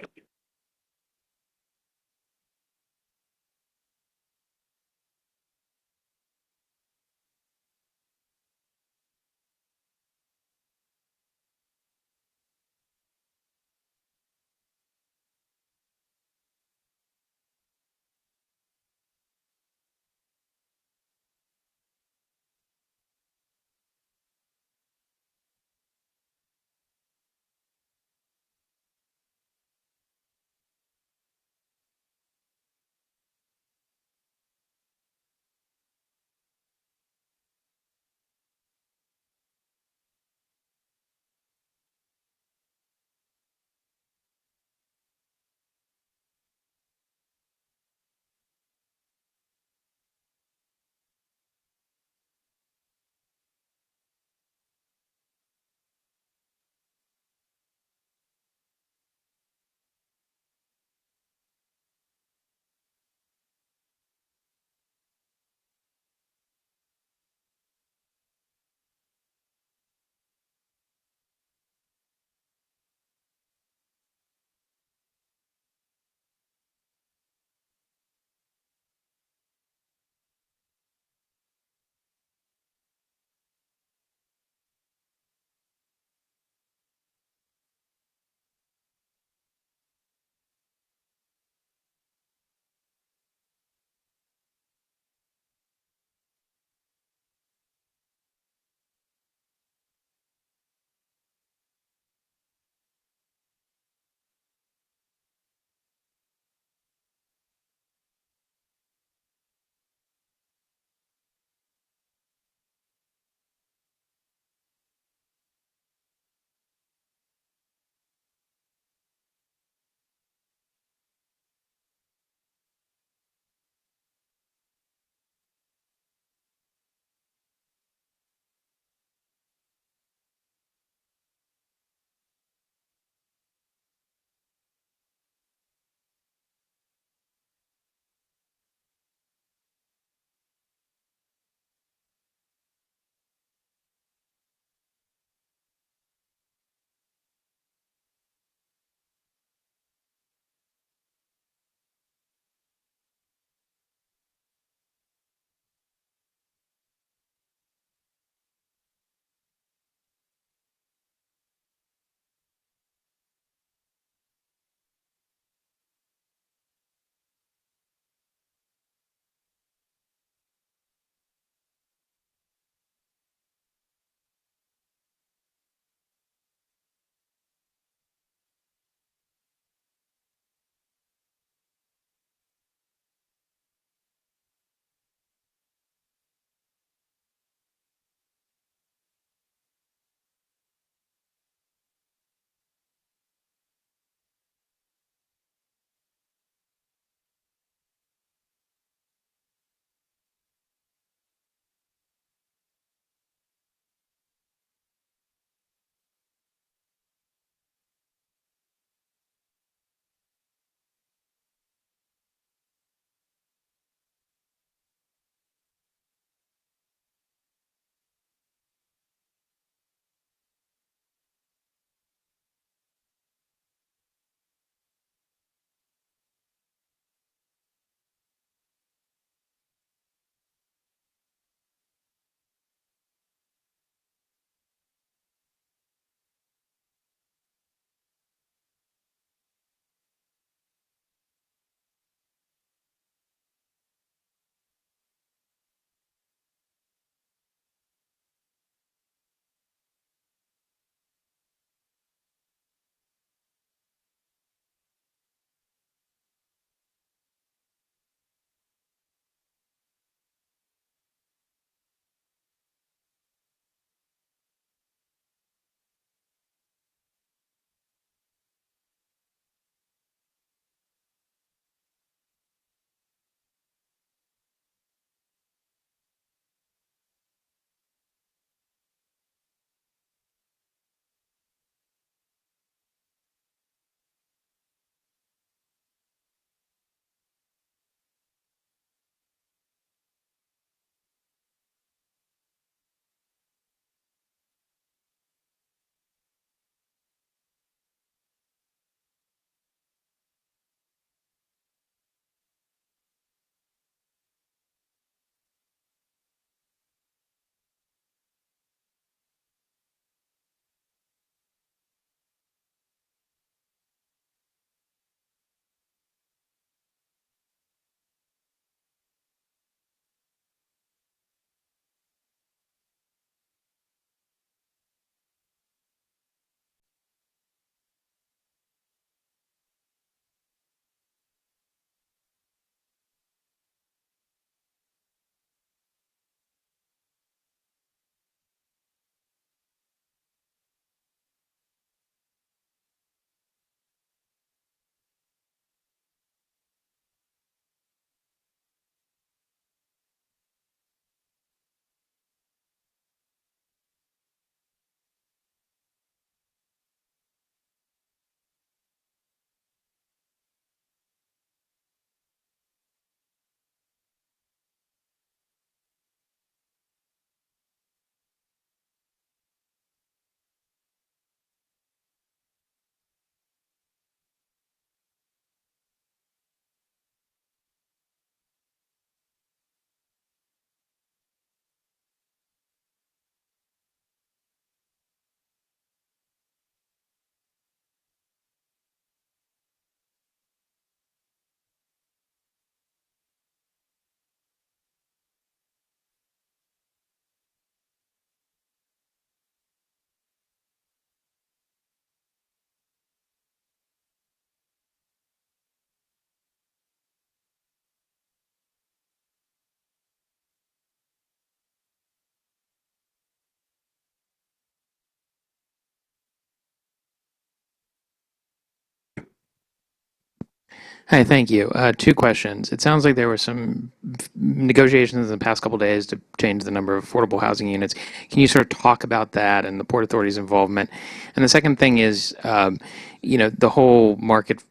Hi, thank you. Two questions. It sounds like there were some negotiations in the past couple days to change the number of affordable housing units. Can you sort of talk about that and the Port Authority's involvement? And the second thing is, the whole market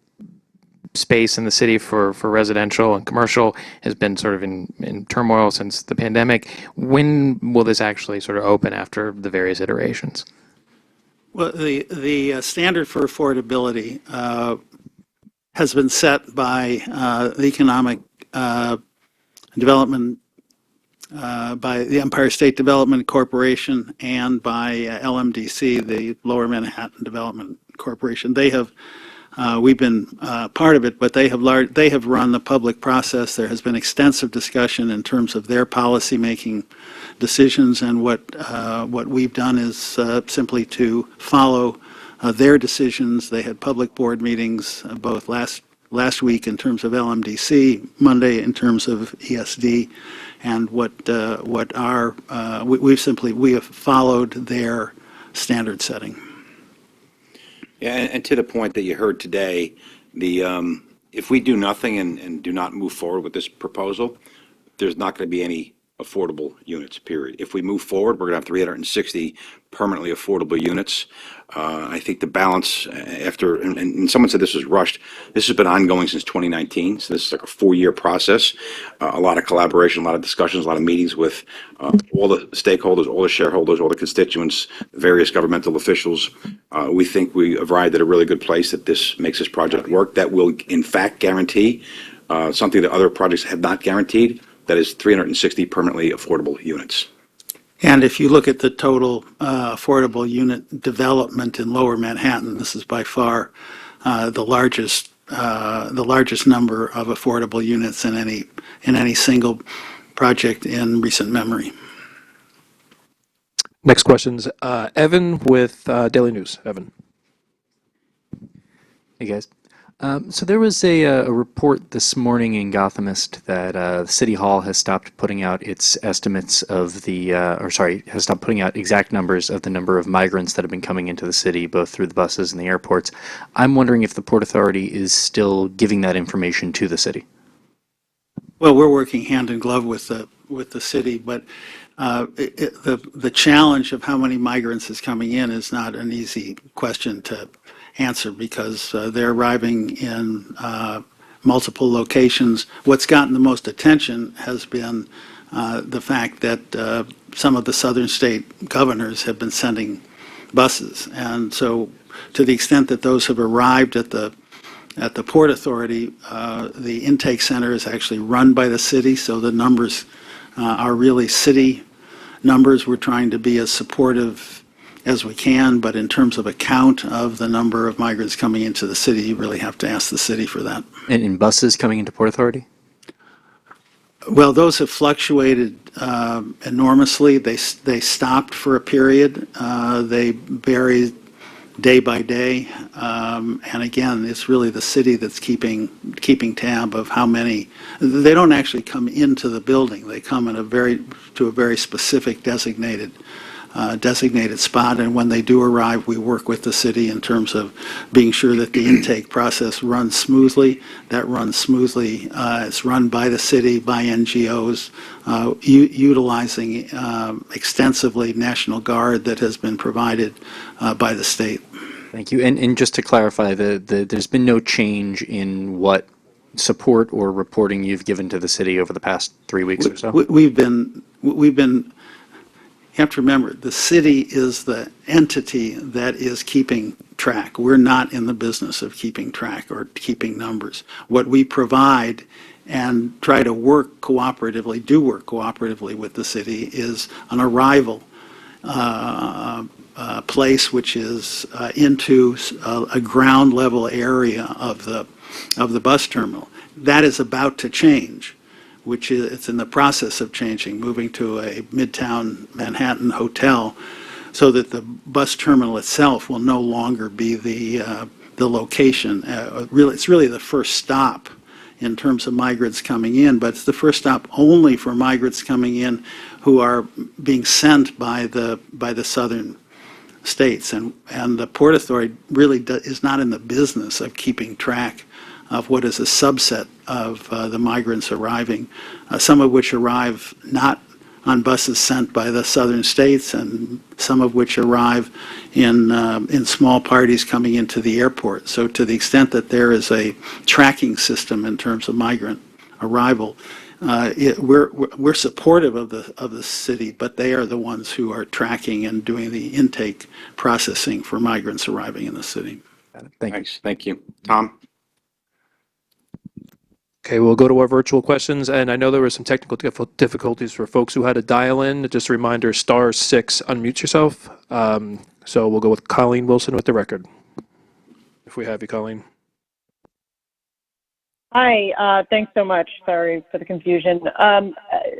space in the city for residential and commercial has been sort of in turmoil since the pandemic. When will this actually sort of open after the various iterations? Well, the standard for affordability has been set by the Economic Development, by the Empire State Development Corporation, and by LMDC, the Lower Manhattan Development Corporation. They have, we've been part of it, but they have run the public process. There has been extensive discussion in terms of their policymaking decisions, and what we've done is simply to follow their decisions. They had public board meetings both last week in terms of LMDC, Monday in terms of ESD, and we have followed their standard setting. Yeah, and to the point that you heard today, if we do nothing and do not move forward with this proposal, there's not going to be any affordable units, period. If we move forward, we're going to have 360 permanently affordable units. I think the balance and someone said this was rushed. This has been ongoing since 2019, so this is like a 4-year process. A lot of collaboration, a lot of discussions, a lot of meetings with all the stakeholders, all the shareholders, all the constituents, various governmental officials. We think we arrived at a really good place that this makes this project work. That will, in fact, guarantee something that other projects have not guaranteed. That is 360 permanently affordable units. And if you look at the total affordable unit development in Lower Manhattan, this is by far the largest number of affordable units in any single project in recent memory. Next question's Evan with Daily News. Evan. Hey guys. So there was a report this morning in Gothamist that City Hall has stopped putting out its estimates of has stopped putting out exact numbers of the number of migrants that have been coming into the city, both through the buses and the airports. I'm wondering if the Port Authority is still giving that information to the city. Well, we're working hand in glove with the city, but the challenge of how many migrants is coming in is not an easy question to answer because they're arriving in multiple locations. What's gotten the most attention has been the fact that some of the southern state governors have been sending buses. And so to the extent that those have arrived at the Port Authority, the intake center is actually run by the city, so the numbers are really city numbers. We're trying to be as supportive as we can, but in terms of a count of the number of migrants coming into the city, you really have to ask the city for that. And in buses coming into Port Authority? Well, those have fluctuated enormously. They stopped for a period. They vary day by day. And again, it's really the city that's keeping tab of how many. They don't actually come into the building. They come to a very specific designated spot, and when they do arrive, we work with the city in terms of being sure that the intake process runs smoothly. That runs smoothly. It's run by the city, by NGOs, utilizing extensively National Guard that has been provided by the state. Thank you. And just to clarify, there's been no change in what support or reporting you've given to the city over the past 3 weeks or so? We've been. You have to remember, the city is the entity that is keeping track. We're not in the business of keeping track or keeping numbers. What we provide and try to work cooperatively with the city is an arrival place which is into a ground level area of the bus terminal. That is about to change, which is it's in the process of changing, moving to a Midtown Manhattan hotel, so that the bus terminal itself will no longer be the location. It's really the first stop in terms of migrants coming in, but it's the first stop only for migrants coming in who are being sent by the southern states, and the Port Authority really is not in the business of keeping track of what is a subset of the migrants arriving, some of which arrive not on buses sent by the southern states, and some of which arrive in small parties coming into the airport. So to the extent that there is a tracking system in terms of migrant arrival, we're supportive of the city, but they are the ones who are tracking and doing the intake processing for migrants arriving in the city. Thanks. Thank you. Tom? Okay, we'll go to our virtual questions, and I know there were some technical difficulties for folks who had to dial in. Just a reminder, *6, unmute yourself. So we'll go with Colleen Wilson with the record. If we have you, Colleen. Hi, thanks so much. Sorry for the confusion.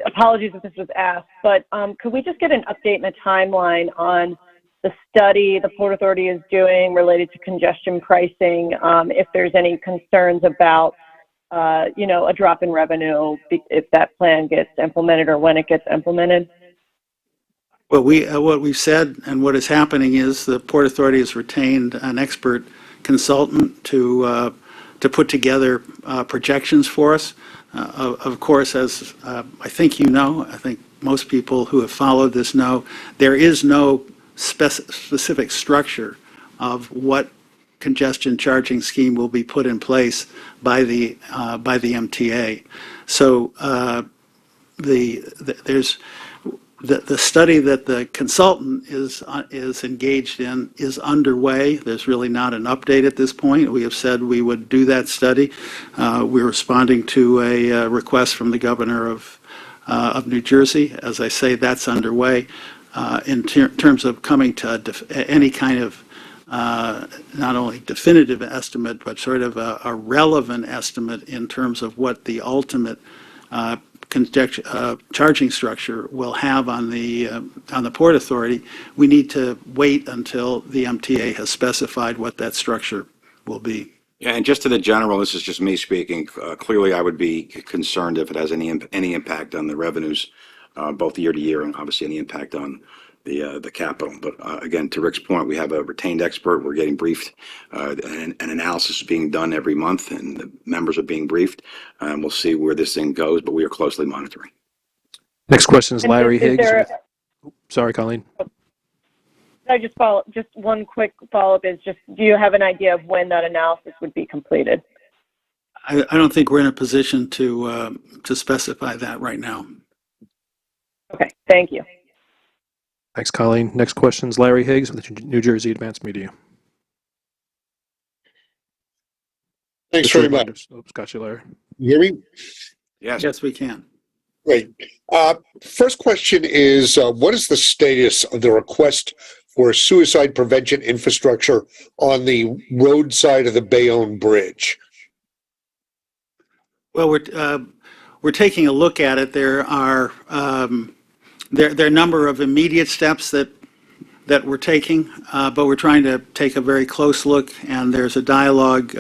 Apologies if this was asked, but could we just get an update and a timeline on the study the Port Authority is doing related to congestion pricing, if there's any concerns about a drop in revenue if that plan gets implemented or when it gets implemented? Well, what we've said and what is happening is the Port Authority has retained an expert consultant to put together projections for us. Of course, as I think you know, I think most people who have followed this know, there is no specific structure of what congestion charging scheme will be put in place by the MTA. So there's the study that the consultant is engaged in is underway. There's really not an update at this point. We have said we would do that study. We're responding to a request from the governor of New Jersey. As I say, that's underway. In terms of coming to any kind of not only definitive estimate, but sort of a relevant estimate in terms of what the ultimate charging structure will have on the Port Authority, we need to wait until the MTA has specified what that structure will be. Yeah, and just to the general, this is just me speaking. Clearly, I would be concerned if it has any impact on the revenues, both year to year, and obviously any impact on the capital. But again, to Rick's point, we have a retained expert. We're getting briefed. An analysis is being done every month, and the members are being briefed. We'll see where this thing goes, but we are closely monitoring. Next question is Larry Higgs. There, Sorry, Colleen. I just one quick follow-up is just, do you have an idea of when that analysis would be completed? I don't think we're in a position to specify that right now. Okay, thank you. Thanks, Colleen. Next question is Larry Higgs with New Jersey Advanced Media. Thanks very much. Oops, got you, Larry. You hear me? Yes, we can. Great. First question is, what is the status of the request for suicide prevention infrastructure on the road side of the Bayonne Bridge? Well, we're taking a look at it. There are a number of immediate steps that we're taking, but we're trying to take a very close look, and there's a dialogue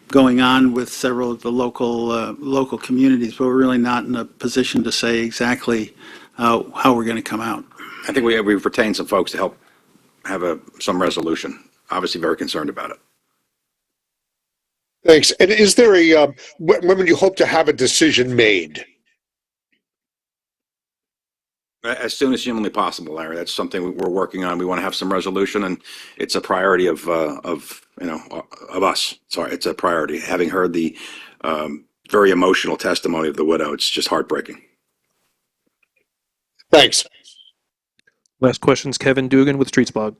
going on with several of the local communities, but we're really not in a position to say exactly how we're going to come out. I think we've retained some folks to help have some resolution. Obviously, very concerned about it. Thanks. And is there when would you hope to have a decision made? As soon as humanly possible, Larry. That's something we're working on. We want to have some resolution, and it's a priority of us. Sorry, it's a priority. Having heard the very emotional testimony of the widow, it's just heartbreaking. Thanks. Last question is Kevin Dugan with Streetsblog.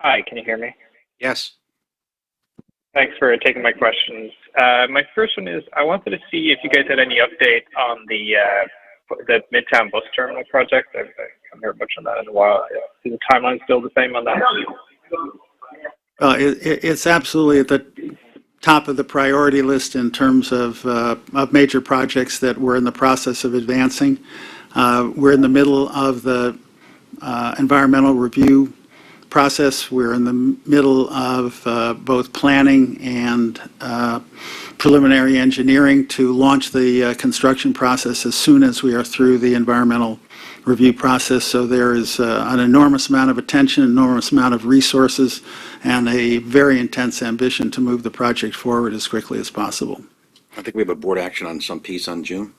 Hi, can you hear me? Yes. Thanks for taking my questions. My first one is, I wanted to see if you guys had any update on the Midtown Bus Terminal project. I haven't heard much on that in a while. Is the timeline still the same on that? It's absolutely at the top of the priority list in terms of major projects that we're in the process of advancing. We're in the middle of the environmental review process. We're in the middle of both planning and preliminary engineering to launch the construction process as soon as we are through the environmental review process. So there is an enormous amount of attention, enormous amount of resources, and a very intense ambition to move the project forward as quickly as possible. I think we have a board action on some piece on June.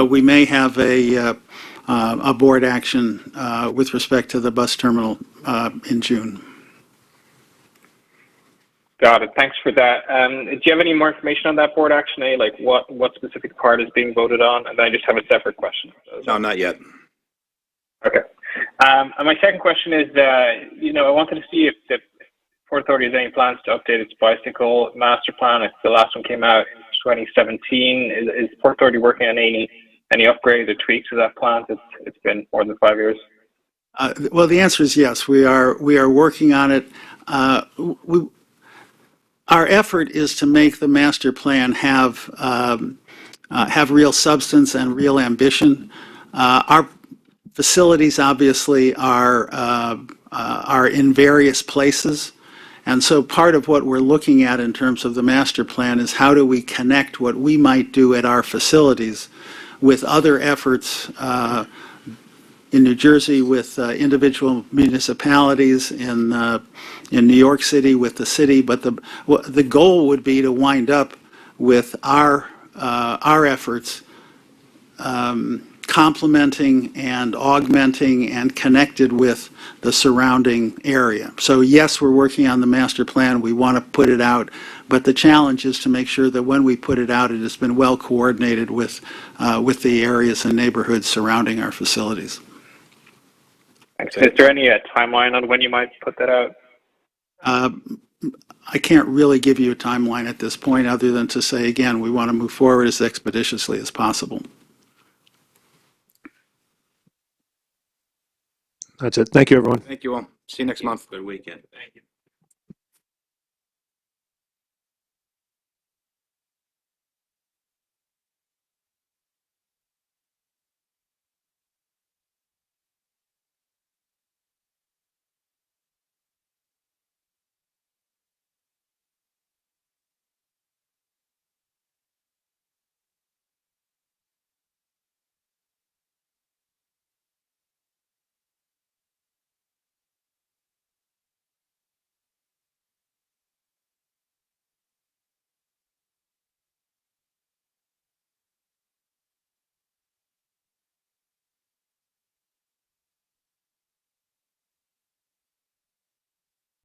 We may have a board action with respect to the bus terminal in June. Got it. Thanks for that. Do you have any more information on that board action, like what specific part is being voted on? And then I just have a separate question. No, not yet. Okay. And my second question is, I wanted to see if the Port Authority has any plans to update its bicycle master plan. The last one came out in 2017. Is Port Authority working on any upgrades or tweaks to that plan? It's been more than 5 years. Well, the answer is yes. We are working on it. Our effort is to make the master plan have real substance and real ambition. Our facilities obviously are in various places, and so part of what we're looking at in terms of the master plan is how do we connect what we might do at our facilities with other efforts in New Jersey with individual municipalities, in New York City with the city, but the goal would be to wind up with our efforts complementing and augmenting and connected with the surrounding area. So yes, we're working on the master plan. We want to put it out, but the challenge is to make sure that when we put it out, it has been well coordinated with the areas and neighborhoods surrounding our facilities. Thanks. Is there any timeline on when you might put that out? I can't really give you a timeline at this point other than to say, again, we want to move forward as expeditiously as possible. That's it. Thank you, everyone. Thank you all. See you next month. Good weekend. Thank you.